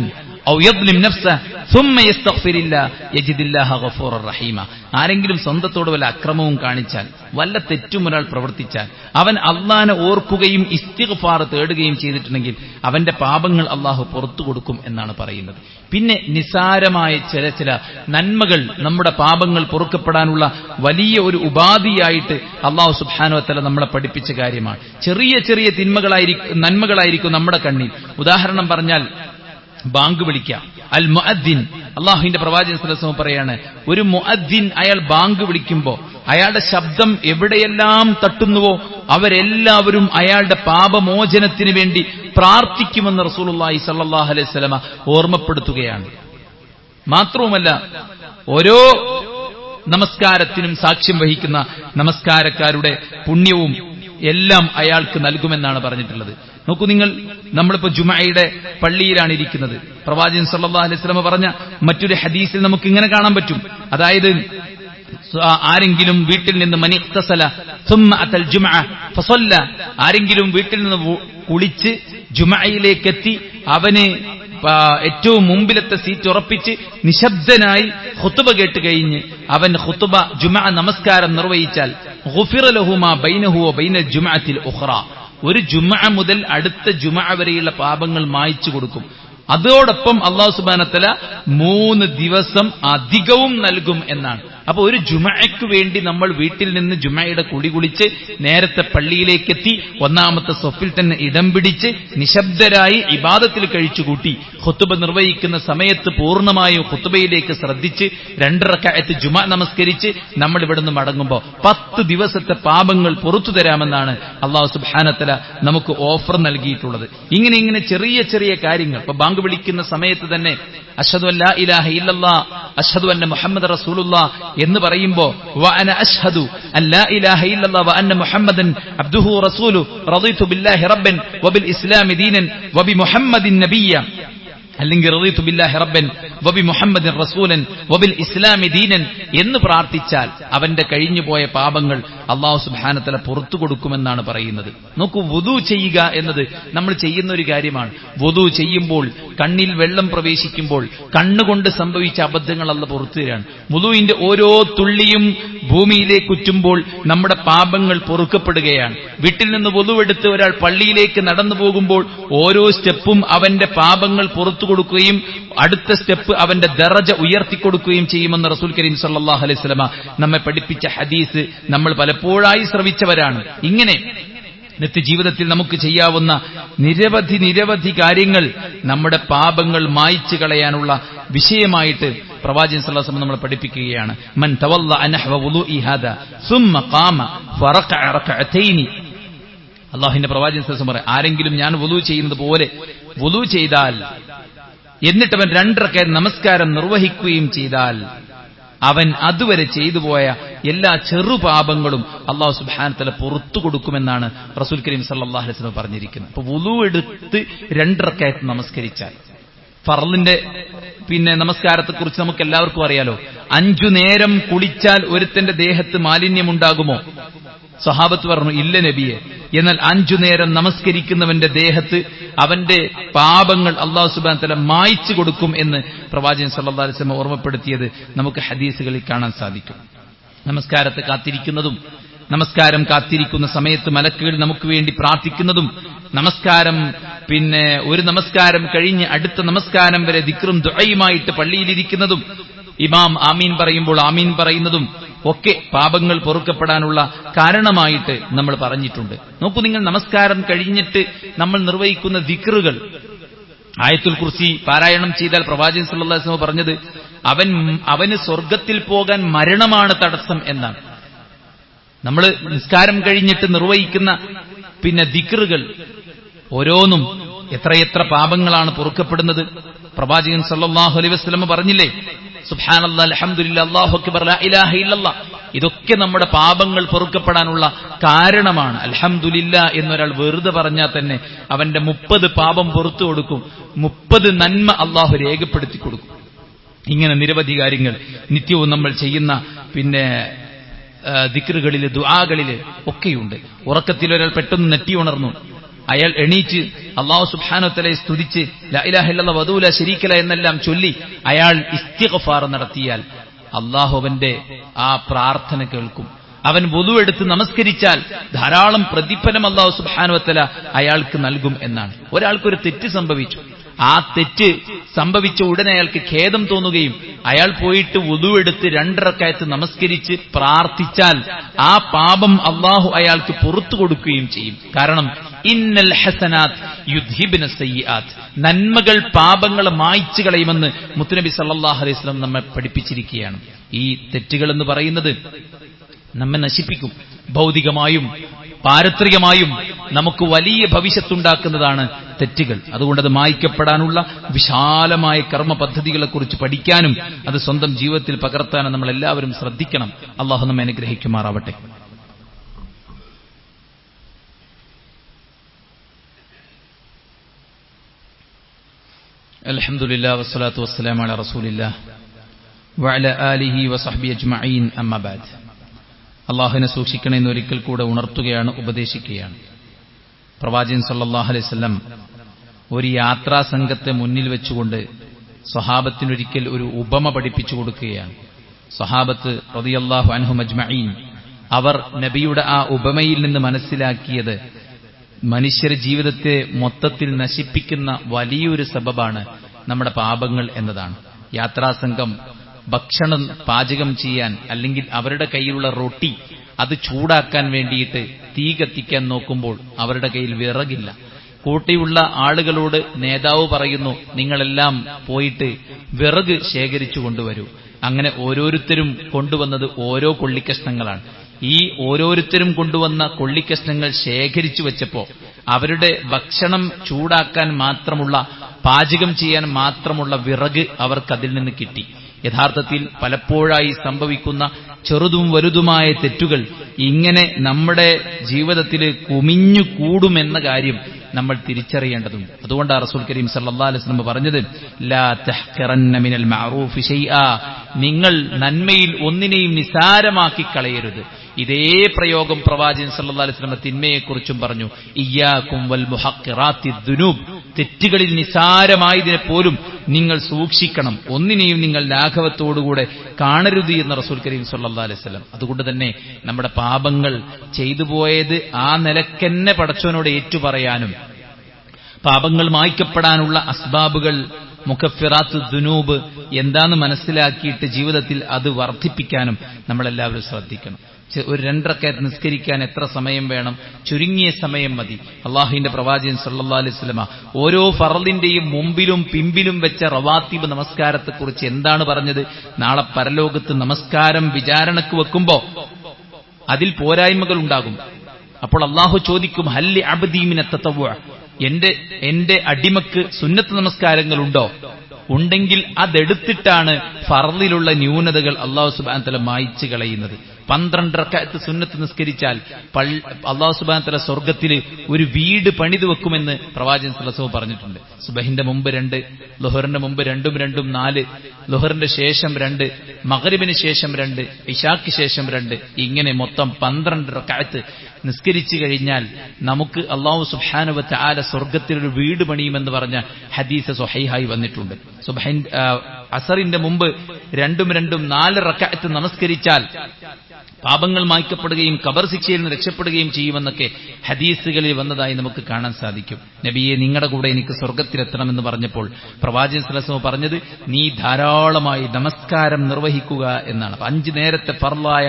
ഔ യദ്ലിം നഫ്സഹു ثم يستغفر الله يجد الله غفورا رحيما. ആരെങ്കിലും സ്വന്തത്തോട് വല്ല അക്രമവും കാണിച്ചാൽ, വല്ല തെറ്റും ഒരാൾ പ്രവർത്തിച്ചാൽ, അവൻ അള്ളാഹനെ ഓർക്കുകയും ഇസ്തിഗ്ഫാർ തേടുകയും ചെയ്തിട്ടുണ്ടെങ്കിൽ അവന്റെ പാപങ്ങൾ അള്ളാഹു പുറത്തു കൊടുക്കും എന്നാണ് പറയുന്നത്. പിന്നെ നിസാരമായ ചില നന്മകൾ നമ്മുടെ പാപങ്ങൾ പൊറുക്കപ്പെടാനുള്ള വലിയ ഒരു ഉപാധിയായിട്ട് അള്ളാഹു സുബ്ഹാനഹു വ തആല നമ്മളെ പഠിപ്പിച്ച കാര്യമാണ്. ചെറിയ ചെറിയ നന്മകളായിരിക്കും നമ്മുടെ കണ്ണിൽ. ഉദാഹരണം പറഞ്ഞാൽ ബാങ്ക് വിളിക്കുക. അൽ മുഅദ്ദിൻ, അള്ളാഹുവിന്റെ പ്രവാചകൻ സല്ലല്ലാഹു അലൈഹി വസല്ലം പറയാണ്, ഒരു മുഅദ്ദിൻ അയാൾ ബാങ്ക് വിളിക്കുമ്പോൾ അയാളുടെ ശബ്ദം എവിടെയെല്ലാം തട്ടുന്നുവോ അവരെല്ലാവരും അയാളുടെ പാപമോചനത്തിന് വേണ്ടി പ്രാർത്ഥിക്കുമെന്ന് റസൂലുള്ളാഹി സ്വല്ലല്ലാഹു അലൈഹി വസല്ലം ഓർമ്മപ്പെടുത്തുകയാണ്. മാത്രവുമല്ല, ഓരോ നമസ്കാരത്തിനും സാക്ഷ്യം വഹിക്കുന്ന നമസ്കാരക്കാരുടെ പുണ്യവും എല്ലാം അയാൾക്ക് നൽകുമെന്നാണ് പറഞ്ഞിട്ടുള്ളത്. നോക്കൂ നിങ്ങൾ, നമ്മളിപ്പോ ജുമഅയുടെ പള്ളിയിലാണ് ഇരിക്കുന്നത്. പ്രവാചകൻ സല്ലല്ലാഹു അലൈഹി വസല്ലം പറഞ്ഞ മറ്റൊരു ഹദീസിൽ നമുക്ക് ഇങ്ങനെ കാണാൻ പറ്റും. അതായത്, ആരെങ്കിലും വീട്ടിൽ നിന്ന് മനിഖ്തസല ثم اتى الجمعه فصلى, ആരെങ്കിലും വീട്ടിൽ നിന്ന് കുളിച്ച് ജുമഅയിലേക്ക് എത്തി അവന് ഏറ്റവും മുമ്പിലത്തെ സീറ്റ് ഉറപ്പിച്ച് നിശബ്ദനായി ഖുതുബ കേട്ട് കഴിഞ്ഞ് അവൻ ഖുതുബ ജുമഅ നമസ്കാരം നിർവഹിച്ചാൽ ഗുഫിറ ലഹു മാ ബൈനഹു വ ബൈനൽ ജുമുഅത്തിൽ ഉഖ്റ, ഒരു ജുമുഅ മുതൽ അടുത്ത ജുമുഅ വരെയുള്ള പാപങ്ങൾ മായ്ച്ചു കൊടുക്കും. അതോടൊപ്പം അല്ലാഹു സുബ്ഹാനഹു വ തആല 3 ദിവസം അധികവും നൽകും എന്നാണ്. അപ്പൊ ഒരു ജുമഅയ്ക്ക് വേണ്ടി നമ്മൾ വീട്ടിൽ നിന്ന് ജുമഅയുടെ കുടി കുളിച്ച് നേരത്തെ പള്ളിയിലേക്കെത്തി ഒന്നാമത്തെ സൊഫിൽ തന്നെ ഇടം പിടിച്ച് നിശബ്ദരായി ഇബാദത്തിൽ കഴിച്ചുകൂട്ടി ഖുത്ബ നിർവഹിക്കുന്ന സമയത്ത് പൂർണ്ണമായും ഖുത്ബയിലേക്ക് ശ്രദ്ധിച്ച് 2 റക്അത്ത് ജുമഅ നമസ്കരിച്ച് നമ്മൾ ഇവിടുന്ന് മടങ്ങുമ്പോൾ 10 ദിവസത്തെ പാപങ്ങൾ പുറത്തു തരാമെന്നാണ് അല്ലാഹു സുബ്ഹാനഹു വ തആല നമുക്ക് ഓഫർ നൽകിയിട്ടുള്ളത്. ഇങ്ങനെ ചെറിയ ചെറിയ കാര്യങ്ങൾ. ഇപ്പൊ ബാങ്ക് വിളിക്കുന്ന സമയത്ത് തന്നെ അശ്ഹദു അല്ലാ ഇലാഹ ഇല്ലല്ലാഹ് അശ്ഹദു അന്ന മുഹമ്മദ റസൂലുള്ളാഹ് എന്ന് പറയുമ്പോൾ വ അന അശ്ഹദു അല്ലാ ഇലാഹ ഇല്ലല്ലാഹ് വ അന്ന മുഹമ്മദൻ അബ്ദുഹു റസൂലുഹു റളിതു ബില്ലാഹി റബ്ബൻ വബിൽ ഇസ്ലാമി ദീനൻ വബി മുഹമ്മദിൻ നബിയ്യ, അല്ലെങ്കിൽ റളിതു ബില്ലാഹി റബ്ബൻ വബി മുഹമ്മദിൻ റസൂലൻ വബിൽ ഇസ്ലാമി ദീനൻ എന്ന് പ്രാർത്ഥിച്ചാൽ അവന്റെ കഴിഞ്ഞുപോയ പാപങ്ങൾ അല്ലാഹു സുബ്ഹാനഹു വ തആല പുറത്തു കൊടുക്കുമെന്നാണ് പറയുന്നത്. നോക്കൂ, വുദു ചെയ്യുക എന്നത് നമ്മൾ ചെയ്യുന്ന ഒരു കാര്യമാണ്. വുദു ചെയ്യുമ്പോൾ കണ്ണിൽ വെള്ളം പ്രവേശിക്കുമ്പോൾ കണ്ണുകൊണ്ട് സംഭവിച്ച അബദ്ധങ്ങൾ അല്ലാഹു പുറത്തു തരാണ്. വുദുവിന്റെ ഓരോ തുള്ളിയും ഭൂമിയിലേക്ക് ഉറ്റുമ്പോൾ നമ്മുടെ പാപങ്ങൾ പൊറുക്കപ്പെടുകയാണ്. വീട്ടിൽ നിന്ന് വുദുവെടുത്ത് ഒരാൾ പള്ളിയിലേക്ക് നടന്നു പോകുമ്പോൾ ഓരോ സ്റ്റെപ്പും അവന്റെ പാപങ്ങൾ പുറത്തു കൊടുക്കുകയും അടുത്ത സ്റ്റെപ്പ് അവന്റെ ദറജ ഉയർത്തിക്കൊടുക്കുകയും ചെയ്യുമെന്ന് റസൂൽ കരീം സല്ലല്ലാഹു അലൈഹി വസല്ലമ നമ്മെ പഠിപ്പിച്ച ഹദീസ് നമ്മൾ പലപ്പോഴായി ശ്രവിച്ചവരാണ്. ഇങ്ങനെ നിത്യജീവിതത്തിൽ നമുക്ക് ചെയ്യാവുന്ന നിരവധി കാര്യങ്ങൾ നമ്മുടെ പാപങ്ങൾ മായ്ച്ചു കളയാനുള്ള വിഷയമായിട്ട് പ്രവാചകൻ സല്ലല്ലാഹു അലൈഹി വസല്ലം നമ്മളെ പഠിപ്പിക്കുകയാണ്. മൻ തവല്ല അനഹവ വുളൂഇ ഹാദാ സുമ്മ ഖാമ ഫറകഅ റകഅതൈനി. അല്ലാഹുവിന്റെ പ്രവാചകൻ സല്ലല്ലാഹു അലൈഹി വസല്ലം പറയും, ആരെങ്കിലും ഞാൻ വുളൂ ചെയ്യുന്നത് പോലെ വുളൂ ചെയ്താൽ എന്നിട്ട് അവൻ 2 റക്അത്ത് നമസ്കാരം നിർവഹിക്കുകയും ചെയ്താൽ അവൻ അതുവരെ ചെയ്തുപോയ എല്ലാ ചെറുപാപങ്ങളും അല്ലാഹു സുബ്ഹാനഹു വ തആല പുറത്തു കൊടുക്കുമെന്നാണ് റസൂൽ കരീം സല്ലല്ലാഹു അലൈഹി വസല്ലം പറഞ്ഞിരിക്കുന്നത്. അപ്പോൾ വുളൂ എടുത്ത് 2 റക്അത്ത് നമസ്കരിച്ചാൽ, ഫർളിന്റെ നമസ്കാരത്തെക്കുറിച്ച് നമുക്ക് എല്ലാവർക്കും അറിയാലോ. 5 നേരം കുളിച്ചാൽ ഒരുത്തന്റെ ദേഹത്ത് മാലിന്യമുണ്ടാകുമോ? സഹാബത്ത് പറഞ്ഞു, ഇല്ല നബിയെ. എന്നാൽ 5 നേരം നമസ്കരിക്കുന്നവന്റെ ദേഹത്ത് അവന്റെ പാപങ്ങൾ അല്ലാഹു സുബ്ഹാനഹു വ തആല മായ്ച്ചു കൊടുക്കും എന്ന് പ്രവാചകൻ സല്ലല്ലാഹു അലൈഹി വസല്ലം ഓർമ്മപ്പെടുത്തിയത് നമുക്ക് ഹദീസുകളിൽ കാണാൻ സാധിക്കും. നമസ്കാരത്തെ കാത്തിരിക്കുന്നതും നമസ്കാരം കാത്തിരിക്കുന്ന സമയത്ത് മലക്കുകൾ നമുക്ക് വേണ്ടി പ്രാർത്ഥിക്കുന്നതും നമസ്കാരം ഒരു നമസ്കാരം കഴിഞ്ഞ് അടുത്ത നമസ്കാരം വരെ ദിക്റും ദുആയുമായിട്ട് പള്ളിയിലിരിക്കുന്നതും ഇമാം ആമീൻ പറയുമ്പോൾ ആമീൻ പറയുന്നതും ഒക്കെ പാപങ്ങൾ പൊറുക്കപ്പെടാനുള്ള കാരണമായിട്ട് നമ്മൾ പറഞ്ഞിട്ടുണ്ട്. നോക്കൂ, നിങ്ങൾ നമസ്കാരം കഴിഞ്ഞിട്ട് നമ്മൾ നിർവഹിക്കുന്ന ദിക്റുകൾ, ആയത്തുൽ കുർസി പാരായണം ചെയ്താൽ പ്രവാചകൻ സല്ലല്ലാഹു അലൈഹി വസല്ലം പറഞ്ഞത് അവന് സ്വർഗത്തിൽ പോകാൻ മരണമാണ് തടസ്സം എന്നാണ്. നമ്മൾ നിസ്കാരം കഴിഞ്ഞിട്ട് നിർവഹിക്കുന്ന ദിക്റുകൾ ഓരോന്നും എത്രയെത്ര പാപങ്ങളാണ് പൊറുക്കപ്പെടുന്നത്. പ്രവാചകൻ സല്ലല്ലാഹു അലൈഹി വസല്ലം പറഞ്ഞില്ലേ, സുബ്ഹാനല്ലാഹ് അൽഹംദുലില്ലാഹ് അല്ലാഹു അക്ബർ ലാ ഇലാഹ ഇല്ലല്ലാഹ്. ഇതൊക്കെ നമ്മുടെ പാപങ്ങൾ പൊറുക്കപ്പെടാനുള്ള കാരണമാണ്. അൽഹംദുലില്ലാഹ് എന്നൊരാൾ വെറുതെ പറഞ്ഞാൽ തന്നെ അവന്റെ 30 പാപം പുറത്തു കൊടുക്കും, 30 നന്മ അല്ലാഹു രേഖപ്പെടുത്തി കൊടുക്കും. ഇങ്ങനെ നിരവധി കാര്യങ്ങൾ നിത്യവും നമ്മൾ ചെയ്യുന്ന ദിക്റുകളില് ദുആകളില് ഒക്കെയുണ്ട്. ഉറക്കത്തിൽ ഒരാൾ പെട്ടെന്ന് നെറ്റി ഉണർന്നു, അയാൾ എണീച്ച് അല്ലാഹു സുബ്ഹാനഹു വ തആലയെ സ്തുതിച്ച് ലാ ഇലാഹ ഇല്ലല്ലാഹ് വഹ്ദഹു ലാ ശരീക ലഹു എന്നെല്ലാം ചൊല്ലി അയാൾ ഇസ്തിഗ്ഫാർ നടത്തിയാൽ അല്ലാഹു അവന്റെ ആ പ്രാർത്ഥന കേൾക്കും. അവൻ വുളു എടുത്ത് നമസ്കരിച്ചാൽ ധാരാളം പ്രതിഫലം അല്ലാഹു സുബ്ഹാനഹു വ തആല അയാൾക്ക് നൽകും എന്നാണ്. ഒരാൾക്കൊരു തെറ്റ് സംഭവിച്ചു, ആ തെറ്റ് സംഭവിച്ച ഉടനെ അയാൾക്ക് ഖേദം തോന്നുകയും അയാൾ പോയിട്ട് വുളു എടുത്ത് 2 റക്അത്ത് നമസ്കരിച്ച് പ്രാർത്ഥിച്ചാൽ ആ പാപം അല്ലാഹു അയാൾക്ക് പുറത്തു കൊടുക്കുകയും ചെയ്യും. കാരണം ഇന്നൽ ഹസനാത്ത് യുദ്ഹിബ്ന സയ്യിആത്ത്, നന്മകൾ പാപങ്ങളെ മായ്ച്ചു കളയുമെന്ന് മുത്തുനബി സല്ലല്ലാഹു അലൈഹി വസല്ലം നമ്മെ പഠിപ്പിച്ചിരിക്കുകയാണ്. ഈ തെറ്റുകൾ എന്ന് പറയുന്നത് നമ്മെ നശിപ്പിക്കും. ഭൗതികമായും പാരത്രികമായും നമുക്ക് വലിയ ഭവിഷ്യത്തുണ്ടാക്കുന്നതാണ് തെറ്റുകൾ. അതുകൊണ്ടത് മായ്ക്കപ്പെടാനുള്ള വിശാലമായ കർമ്മ പദ്ധതികളെക്കുറിച്ച് പഠിക്കാനും അത് സ്വന്തം ജീവിതത്തിൽ പകർത്താനും നമ്മൾ എല്ലാവരും ശ്രദ്ധിക്കണം. അല്ലാഹു നമ്മെ അനുഗ്രഹിക്കുമാറാവട്ടെ. അൽഹംദുലില്ലാഹി വസ്സലാത്തു വസ്സലാമു അലാ റസൂലില്ലാഹ് വഅലാ ആലിഹി വസഹ്ബിഹി അജ്മഈൻ. അമ്മാ ബഅദ്. അല്ലാഹുവിനെ സൂക്ഷിക്കണമെന്ന് ഒരിക്കൽ കൂടെ ഉണർത്തുകയാണ്, ഉപദേശിക്കുകയാണ്. പ്രവാചകൻ സല്ലല്ലാഹു അലൈഹി വസല്ലം ഒരു യാത്രാ സംഘത്തെ മുന്നിൽ വെച്ചുകൊണ്ട് സ്വഹാബത്തിനൊരിക്കൽ ഒരു ഉപമ പഠിപ്പിച്ചു കൊടുക്കുകയാണ്. സ്വഹാബത്ത് റളിയല്ലാഹു അൻഹും അജ്മഈൻ അവർ നബിയുടെ ആ ഉപമയിൽ നിന്ന് മനസ്സിലാക്കിയത് മനുഷ്യരുടെ ജീവിതത്തെ മൊത്തത്തിൽ നശിപ്പിക്കുന്ന വലിയൊരു സബബാണ് നമ്മുടെ പാപങ്ങൾ എന്നതാണ്. യാത്രാസംഘം ഭക്ഷണം പാചകം ചെയ്യാൻ അല്ലെങ്കിൽ അവരുടെ കയ്യിലുള്ള റൊട്ടി അത് ചൂടാക്കാൻ വേണ്ടിയിട്ട് തീ കത്തിക്കാൻ നോക്കുമ്പോൾ അവരുടെ കയ്യിൽ വിറകില്ല. കൂട്ടിയുള്ള ആളുകളോട് നേതാവ് പറയുന്നു, നിങ്ങളെല്ലാം പോയിട്ട് വിറക് ശേഖരിച്ചു കൊണ്ടുവരൂ. അങ്ങനെ ഓരോരുത്തരും കൊണ്ടുവന്നത് ഓരോ കൊള്ളിക്കഷ്ണങ്ങളാണ്. ഈ ഓരോരുത്തരും കൊണ്ടുവന്ന കൊള്ളിക്കഷ്ണങ്ങൾ ശേഖരിച്ചു വെച്ചപ്പോ അവരുടെ ഭക്ഷണം ചൂടാക്കാൻ മാത്രമുള്ള, പാചകം ചെയ്യാൻ മാത്രമുള്ള വിറക് അവർക്കതിൽ നിന്ന് കിട്ടി. യഥാർത്ഥത്തിൽ പലപ്പോഴായി സംഭവിക്കുന്ന ചെറുതും വലുതുമായ തെറ്റുകൾ ഇങ്ങനെ നമ്മുടെ ജീവിതത്തിൽ കുമിഞ്ഞു കൂടുമെന്ന കാര്യം നമ്മൾ തിരിച്ചറിയേണ്ടതുണ്ട്. അതുകൊണ്ടാണ് റസൂൽ കരീം സല്ലല്ലാഹു അലൈഹി വസല്ലം പറഞ്ഞത്, ലാ തഹ്ഖറന്ന മിനൽ മഅറൂഫി ശൈആ, നിങ്ങൾ നന്മയിൽ ഒന്നിനെയും നിസാരമാക്കി കളയരുത്. ഇതേ പ്രയോഗം പ്രവാചകൻ സല്ലല്ലാഹു അലൈഹി വസല്ലം തിന്മയെക്കുറിച്ചും പറഞ്ഞു. ഇയ്യാകും വൽ മുഹഖിറാത്തിദ് ദുനൂബ്, തെറ്റുകളിൽ നിസാരമായതിനെ പോലും നിങ്ങൾ സൂക്ഷിക്കണം, ഒന്നിനെയും നിങ്ങൾ ലാഘവത്തോടുകൂടെ കാണരുത് എന്ന് റസൂൽ കരീം സല്ലല്ലാഹു അലൈഹി വസല്ലം. അതുകൊണ്ട് തന്നെ നമ്മുടെ പാപങ്ങൾ ചെയ്തു പോയത് ആ നിലക്കെന്നെ പടച്ചവനോട് ഏറ്റുപറയാനും പാപങ്ങൾ മായ്ക്കപ്പെടാനുള്ള അസ്ബാബുകൾ മുകഫിറാത്തു ദുനൂബ് എന്താന്ന് മനസ്സിലാക്കിയിട്ട് ജീവിതത്തിൽ അത് വർദ്ധിപ്പിക്കാനും നമ്മളെല്ലാവരും ശ്രദ്ധിക്കണം. ഒരു 2 റക്അത്ത് നിസ്കരിക്കാൻ എത്ര സമയം വേണം? ചുരുങ്ങിയ സമയം മതി. അള്ളാഹുവിന്റെ പ്രവാചകൻ സല്ലല്ലാഹു അലൈഹി വസല്ലമ ഓരോ ഫർളിന്റെയും മുമ്പിലും പിമ്പിലും വെച്ച റവാത്തിബ് നമസ്കാരത്തെക്കുറിച്ച് എന്താണ് പറഞ്ഞത്? നാളെ പരലോകത്ത് നമസ്കാരം വിചാരണക്ക് വെക്കുമ്പോ അതിൽ പോരായ്മകൾ ഉണ്ടാകും. അപ്പോൾ അള്ളാഹു ചോദിക്കും, ഹല്ലി അബ്ദീ മിനത്ത് തതവ്വു, എന്റെ അടിമക്ക് സുന്നത്ത് നമസ്കാരങ്ങളുണ്ടോ? ഉണ്ടെങ്കിൽ അതെടുത്തിട്ടാണ് ഫർളിലുള്ള ന്യൂനതകൾ അല്ലാഹു സുബ്ഹാനഹു വ തആല മായ്ച്ചു കളയുന്നത്. 12 റക്അത്ത് സുന്നത്ത് നിസ്കരിച്ചാൽ അല്ലാഹു സുബ്ഹാനഹു വ തആല സ്വർഗ്ഗത്തിൽ ഒരു വീട് പണിതു വെക്കുമെന്ന് പ്രവാചകൻ സല്ലല്ലാഹു അലൈഹി വസല്ലം പറഞ്ഞിട്ടുണ്ട്. സുബഹിന്റെ മുമ്പ് 2, ളുഹറിന്റെ മുമ്പ് 2 4, ളുഹറിന്റെ ശേഷം 2, മഗ്രിബിന് ശേഷം 2, ഇശാക്ക് ശേഷം 2, ഇങ്ങനെ മൊത്തം 12 റക്അത്ത് നിസ്കരിച്ചു കഴിഞ്ഞാൽ നമുക്ക് അല്ലാഹു സുബ്ഹാനഹു വ തആല സ്വർഗ്ഗത്തിൽ ഒരു വീട് പണിയുമെന്ന് പറഞ്ഞ ഹദീസ് സ്വഹീഹായി വന്നിട്ടുണ്ട്. അസറിന്റെ മുമ്പ് 2 4 റക്അത്ത് നമസ്കരിച്ചാൽ പാപങ്ങൾ മായ്ക്കപ്പെടുകയും ഖബർ ശിക്ഷയിൽ നിന്ന് രക്ഷപ്പെടുകയും ചെയ്യുമെന്നൊക്കെ ഹദീസുകളിൽ വന്നതായി നമുക്ക് കാണാൻ സാധിക്കും. നബിയെ, നിങ്ങളുടെ കൂടെ എനിക്ക് സ്വർഗ്ഗത്തിലെത്തണമെന്ന് പറഞ്ഞപ്പോൾ പ്രവാചകൻ സല്ലല്ലാഹു അലൈഹി വസല്ലം പറഞ്ഞത്, നീ ധാരാളമായി നമസ്കാരം നിർവഹിക്കുക എന്നാണ്. 5 നേരത്തെ ഫർളായ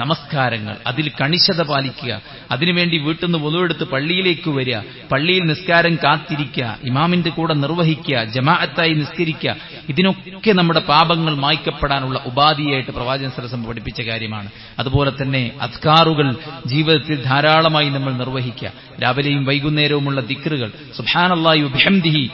നമസ്കാരങ്ങൾ, അതിൽ കണിശത പാലിക്കുക, അതിനുവേണ്ടി വീട്ടിൽ നിന്ന് വുളൂഎടുത്ത് പള്ളിയിലേക്ക് വരിക, പള്ളിയിൽ നിസ്കാരം കാത്തിരിക്കുക, ഇമാമിന്റെ കൂടെ നിർവഹിക്കുക, ജമാഅത്തായി നിസ്കരിക്കുക, ഇതിനൊക്കെ നമ്മുടെ പാപങ്ങൾ മായ്ക്കപ്പെടാനുള്ള ഉപാധിയായിട്ട് പ്രവാചകൻ സല്ലല്ലാഹു അലൈഹി വസല്ലം പഠിപ്പിച്ച കാര്യമാണ്. അതുപോലെ തന്നെ അദ്കാറുകൾ ജീവിതത്തിൽ ധാരാളമായി നമ്മൾ നിർവഹിക്കുക. രാവിലെയും വൈകുന്നേരവുമുള്ള ദിക്റുകൾ സുബ്ഹാനല്ലാഹി വബിഹംദിഹി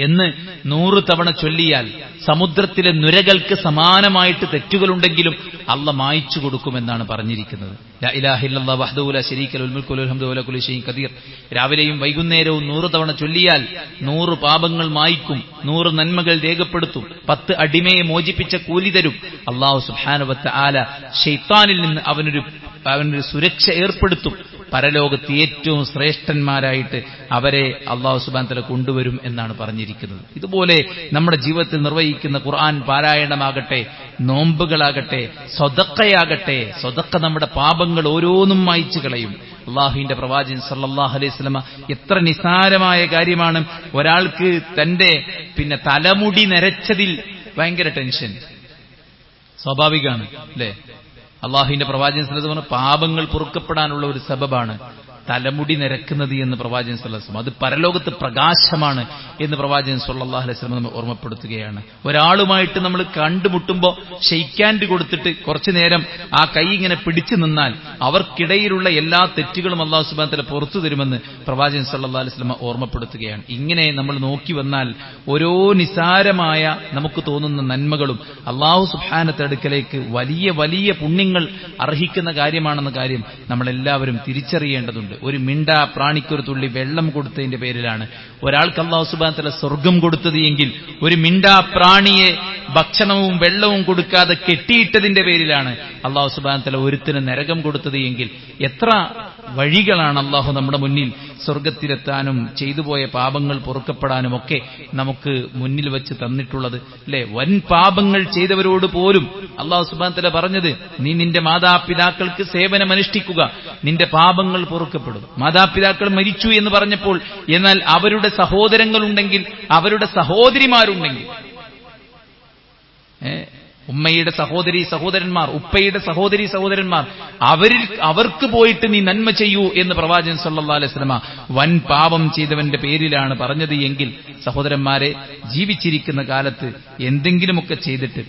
എന്ന് 100 തവണ ചൊല്ലിയാൽ സമുദ്രത്തിലെ നുരകൾക്ക് സമാനമായിട്ട് തെറ്റുകളുണ്ടെങ്കിലും അള്ള മായ്ച്ചു കൊടുക്കുമെന്നാണ് പറഞ്ഞിരിക്കുന്നത്. ലാ ഇലാഹ ഇല്ലല്ലാഹു വഹ്ദഹു ലാ ശരീക ലഹുൽ മുൽക്കു വലഹുൽ ഹംദു വഅലാ കുല്ലി ഷൈഇൻ ഖദീർ. രാവിലെയും വൈകുന്നേരവും 100 തവണ ചൊല്ലിയാൽ 100 പാപങ്ങൾ മായ്ക്കും, 100 നന്മകൾ രേഖപ്പെടുത്തും, 10 അടിമയെ മോചിപ്പിച്ച കൂലി തരും. അല്ലാഹു സുബ്ഹാനഹു വ തആല ശൈത്താനിൽ നിന്ന് അവനൊരു സുരക്ഷ ഏർപ്പെടുത്തും. പരലോകത്ത് ഏറ്റവും ശ്രേഷ്ഠന്മാരായിട്ട് അവരെ അല്ലാഹു സുബ്ഹാനഹു വ തആല കൊണ്ടുവരും എന്നാണ് പറഞ്ഞിരിക്കുന്നത്. ഇതുപോലെ നമ്മുടെ ജീവിതത്തിൽ നിർവഹിക്കുന്ന ഖുർആൻ പാരായണമാകട്ടെ, നോമ്പുകളാകട്ടെ, സ്വതക്കയാകട്ടെ, സ്വതക്ക നമ്മുടെ പാപങ്ങൾ ഓരോന്നും മായ്ച്ചു കളയും. അള്ളാഹുവിന്റെ പ്രവാചകൻ സല്ലല്ലാഹു അലൈഹി വസല്ലമ എത്ര നിസാരമായ കാര്യമാണ്, ഒരാൾക്ക് തന്റെ തലമുടി നരച്ചതിൽ ഭയങ്കര ടെൻഷൻ സ്വാഭാവികമാണ് അല്ലേ? അള്ളാഹുവിന്റെ പ്രവാചകൻ സല്ലല്ലാഹു അലൈഹി വസല്ലം പാപങ്ങൾ പൊറുക്കപ്പെടാനുള്ള ഒരു സബബാണ് തലമുടി നിരക്കുന്നത് എന്ന് പ്രവാചകൻ സല്ലല്ലാഹു അലൈഹി വസല്ലം. അത് പരലോകത്ത് പ്രകാശമാണ് എന്ന് പ്രവാചകൻ സല്ലല്ലാഹു അലൈഹി വസല്ലം നമ്മെ ഓർമ്മപ്പെടുത്തുകയാണ്. ഒരാളുമായിട്ട് നമ്മൾ കണ്ടുമുട്ടുമ്പോൾ ഷെയ്ക്ക് ഹാൻഡ് കൊടുത്തിട്ട് കുറച്ചു നേരം ആ കൈ ഇങ്ങനെ പിടിച്ചു നിന്നാൽ അവർക്കിടയിലുള്ള എല്ലാ തെറ്റുകളും അല്ലാഹു സുബ്ഹാനഹു വ തആല പുറത്തു തരുമെന്ന് പ്രവാചകൻ സല്ലല്ലാഹു അലൈഹി വസല്ലം ഓർമ്മപ്പെടുത്തുകയാണ്. ഇങ്ങനെ നമ്മൾ നോക്കി വന്നാൽ ഓരോ നിസാരമായ നമുക്ക് തോന്നുന്ന നന്മകളും അല്ലാഹു സുബ്ഹാനഹു വ തആലയുടെ അടുക്കലേക്ക് വലിയ വലിയ പുണ്യങ്ങൾ അർഹിക്കുന്ന കാര്യമാണെന്ന കാര്യം നമ്മളെല്ലാവരും തിരിച്ചറിയേണ്ടതുണ്ട്. ഒരു മിണ്ടാ പ്രാണിക്കൊരു തുള്ളി വെള്ളം കൊടുത്തതിന്റെ പേരിലാണ് ഒരാൾക്ക് അല്ലാഹു സുബ്ഹാനഹു വ തആല സ്വർഗ്ഗം കൊടുത്തത് എങ്കിൽ ഒരു മിണ്ടാ പ്രാണിയെ ഭക്ഷണവും വെള്ളവും കൊടുക്കാതെ കെട്ടിയിട്ടതിന്റെ പേരിലാണ് അല്ലാഹു സുബ്ഹാനഹു വ തആല ഒരുത്തിന് നരകം കൊടുത്തത് എങ്കിൽ എത്ര വഴികളാണ് അല്ലാഹു നമ്മുടെ മുന്നിൽ സ്വർഗത്തിലെത്താനും ചെയ്തുപോയ പാപങ്ങൾ പൊറുക്കപ്പെടാനും ഒക്കെ നമുക്ക് മുന്നിൽ വെച്ച് തന്നിട്ടുള്ളത് അല്ലെ? വൻ പാപങ്ങൾ ചെയ്തവരോട് പോലും അല്ലാഹു സുബ്ഹാനഹു വ തആല പറഞ്ഞത്, നീ നിന്റെ മാതാപിതാക്കൾക്ക് സേവനമനുഷ്ഠിക്കുക, നിന്റെ പാപങ്ങൾ പൊറുക്കപ്പെടും. മാതാപിതാക്കൾ മരിച്ചു എന്ന് പറഞ്ഞപ്പോൾ, എന്നാൽ അവരുടെ സഹോദരങ്ങളുണ്ടെങ്കിൽ, അവരുടെ സഹോദരിമാരുണ്ടെങ്കിൽ, ഉമ്മയുടെ സഹോദരി സഹോദരന്മാർ, ഉപ്പയുടെ സഹോദരി സഹോദരന്മാർ, അവർക്ക് പോയിട്ട് നീ നന്മ ചെയ്യൂ എന്ന് പ്രവാചകൻ സല്ലല്ലാഹു അലൈഹി വസല്ലമ വൻ പാപം ചെയ്തവന്റെ പേരിലാണ് പറഞ്ഞത് എങ്കിൽ, സഹോദരന്മാരെ, ജീവിച്ചിരിക്കുന്ന കാലത്ത് എന്തെങ്കിലുമൊക്കെ ചെയ്തിട്ട്,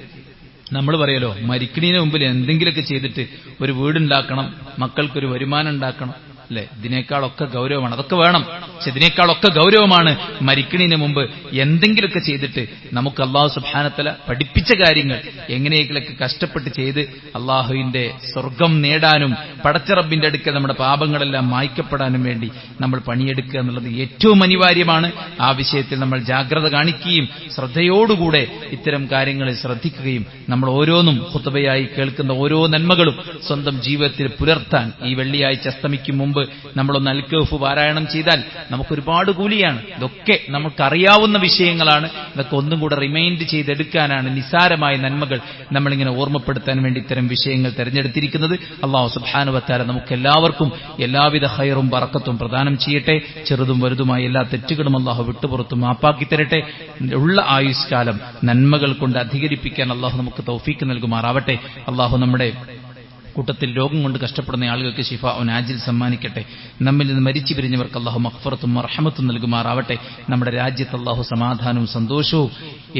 നമ്മൾ പറയലോ മരിക്കണീന് മുമ്പിൽ എന്തെങ്കിലുമൊക്കെ ചെയ്തിട്ട് ഒരു വീടുണ്ടാക്കണം, മക്കൾക്കൊരു വരുമാനം ഉണ്ടാക്കണം, അല്ലെ? ഇതിനേക്കാളൊക്കെ ഗൗരവമാണ്, അതൊക്കെ വേണം. പക്ഷെ ഇതിനേക്കാളൊക്കെ ഗൗരവമാണ് മരിക്കണീന് മുമ്പ് എന്തെങ്കിലുമൊക്കെ ചെയ്തിട്ട് നമുക്ക് അല്ലാഹു സുബ്ഹാനഹു വ തആല പഠിപ്പിച്ച കാര്യങ്ങൾ എങ്ങനെയെങ്കിലൊക്കെ കഷ്ടപ്പെട്ട് ചെയ്ത് അല്ലാഹുവിന്റെ സ്വർഗം നേടാനും പടച്ച റബ്ബിന്റെ അടുക്കൽ നമ്മുടെ പാപങ്ങളെല്ലാം മായ്ക്കപ്പെടാനും വേണ്ടി നമ്മൾ പണിയെടുക്കുക എന്നുള്ളത് ഏറ്റവും അനിവാര്യമാണ്. ആ വിഷയത്തിൽ നമ്മൾ ജാഗ്രത കാണിക്കുകയും ശ്രദ്ധയോടുകൂടെ ഇത്തരം കാര്യങ്ങളിൽ ശ്രദ്ധിക്കുകയും നമ്മൾ ഓരോന്നും ഖുത്ബയായി കേൾക്കുന്ന ഓരോ നന്മകളും സ്വന്തം ജീവിതത്തിൽ പുലർത്താൻ ഈ വെള്ളിയാഴ്ച അസ്തമിക്കും മുമ്പ് നമ്മളൊന്ന് അൽ കഹ്ഫ് പാരായണം ചെയ്താൽ നമുക്കൊരുപാട് കൂലിയാണ്. ഇതൊക്കെ നമുക്കറിയാവുന്ന വിഷയങ്ങളാണ്. ഇതൊക്കെ ഒന്നും കൂടെ റിമൈൻഡ് ചെയ്തെടുക്കാനാണ്, നിസാരമായ നന്മകൾ നമ്മളിങ്ങനെ ഓർമ്മപ്പെടുത്താൻ വേണ്ടി ഇത്തരം വിഷയങ്ങൾ തെരഞ്ഞെടുത്തിരിക്കുന്നത്. അല്ലാഹു സുബ്ഹാനഹു വ തആല നമുക്കെല്ലാവർക്കും എല്ലാവിധ ഖൈറും ബറക്കത്തും പ്രദാനം ചെയ്യട്ടെ. ചെറുതും വലുതുമായ എല്ലാ തെറ്റുകളും അല്ലാഹു വിട്ടുപുറത്തും മാപ്പാക്കി തരട്ടെ. ഉള്ള ആയുഷ്കാലം നന്മകൾ കൊണ്ട് അധികരിപ്പിക്കാൻ അല്ലാഹു നമുക്ക് തൗഫീക്ക് നൽകുമാറാവട്ടെ. അല്ലാഹു നമ്മുടെ കൂട്ടത്തിൽ രോഗം കൊണ്ട് കഷ്ടപ്പെടുന്ന ആളുകൾക്ക് ശിഫാഉൻ ആജിൽ സമ്മാനിക്കട്ടെ. നമ്മിൽ നിന്ന് മരിച്ചു പിരിഞ്ഞവർക്ക് അല്ലാഹു മഗ്ഫിറത്തും മർഹമത്തും നൽകുമാറാവട്ടെ. നമ്മുടെ രാജ്യത്ത് അല്ലാഹു സമാധാനവും സന്തോഷവും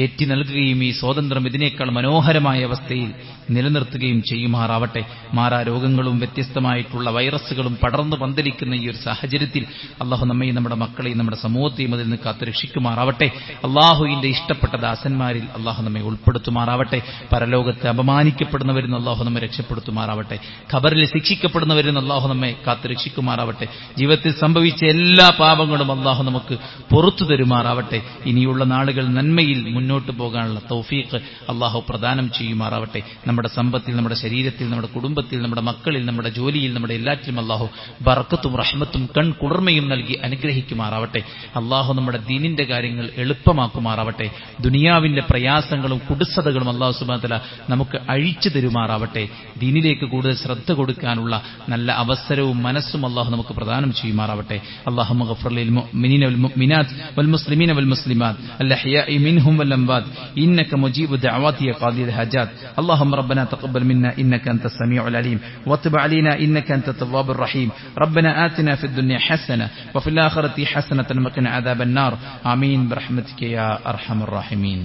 ഏറ്റി നൽകുകയും ഈ സ്വാതന്ത്ര്യം ഇതിനേക്കാൾ മനോഹരമായ അവസ്ഥയിൽ നിലനിർത്തുകയും ചെയ്യുമാറാവട്ടെ. മാറാ രോഗങ്ങളും വ്യത്യസ്തമായിട്ടുള്ള വൈറസുകളും പടർന്നു പന്തലിക്കുന്ന ഈ ഒരു സാഹചര്യത്തിൽ അല്ലാഹു നമ്മയും നമ്മുടെ മക്കളെയും നമ്മുടെ സമൂഹത്തെയും അതിൽ നിന്ന് കാത്തു രക്ഷിക്കുമാറാവട്ടെ. അല്ലാഹുവിന്റെ ഇഷ്ടപ്പെട്ട ദാസന്മാരിൽ അല്ലാഹു നമ്മെ ഉൾപ്പെടുത്തുമാറാവട്ടെ. പരലോകത്ത് അപമാനിക്കപ്പെടുന്നവരിൽ നിന്ന് അല്ലാഹു നമ്മെ രക്ഷപ്പെടുത്തുമാറാവട്ടെ. ഖബറിൽ ശിക്ഷിക്കപ്പെടുന്നവരിൽ നിന്ന് അല്ലാഹു നമ്മെ കാത്തു രക്ഷിക്കുമാറാവട്ടെ. ജീവിതത്തിൽ സംഭവിച്ച എല്ലാ പാപങ്ങളും അല്ലാഹു നമുക്ക് പുറത്തു തരുമാറാവട്ടെ. ഇനിയുള്ള നാളുകൾ നന്മയിൽ മുന്നോട്ട് പോകാനുള്ള തൗഫീഖ് അല്ലാഹു പ്രദാനം ചെയ്യുമാറാവട്ടെ. നമ്മുടെ സമ്പത്തിൽ, നമ്മുടെ ശരീരത്തിൽ, നമ്മുടെ കുടുംബത്തിൽ, നമ്മുടെ മക്കളിൽ, നമ്മുടെ ജോലിയിൽ, നമ്മുടെ എല്ലാറ്റിലും അല്ലാഹു ബർക്കത്തും റഹ്മത്തും കൺകുളിർമയും നൽകി അനുഗ്രഹിക്കുമാറാവട്ടെ. അല്ലാഹു നമ്മുടെ ദീനിന്റെ കാര്യങ്ങൾ എളുപ്പമാക്കുമാറാവട്ടെ. ദുനിയാവിന്റെ പ്രയാസങ്ങളും കുടുസതകളും അല്ലാഹു സുബ്ഹാനഹു വ തആല നമുക്ക് അഴിച്ചു തരുമാറാവട്ടെ. ദീനിലേക്ക് കൂടുതൽ ശ്രദ്ധ കൊടുക്കാനുള്ള നല്ല അവസരവും മനസ്സും അല്ലാഹു നമുക്ക് പ്രദാനം ചെയ്യുമാറാവട്ടെ. അല്ലാഹുമ്മ ഗഫിർ ലിൽ മുഅ്മിനീന വൽ മുഅ്മിനാത്ത് വൽ മുസ്ലിമീന വൽ മുസ്ലിമാത്ത് അൽ അഹ്യാഇ മിൻഹും വൽ അംവാത് ഇന്നക മുജീബു ദഅവാതി യാ ഖാദിൽ ഹജാത്ത്. اللهم ربنا تقبل منا إنك أنت السميع العليم وتب علينا إنك أنت التواب الرحيم. ربنا آتنا في الدنيا حسنة وفي الآخرة حسنة وقنا عذاب النار. آمين برحمتك يا أرحم الراحمين.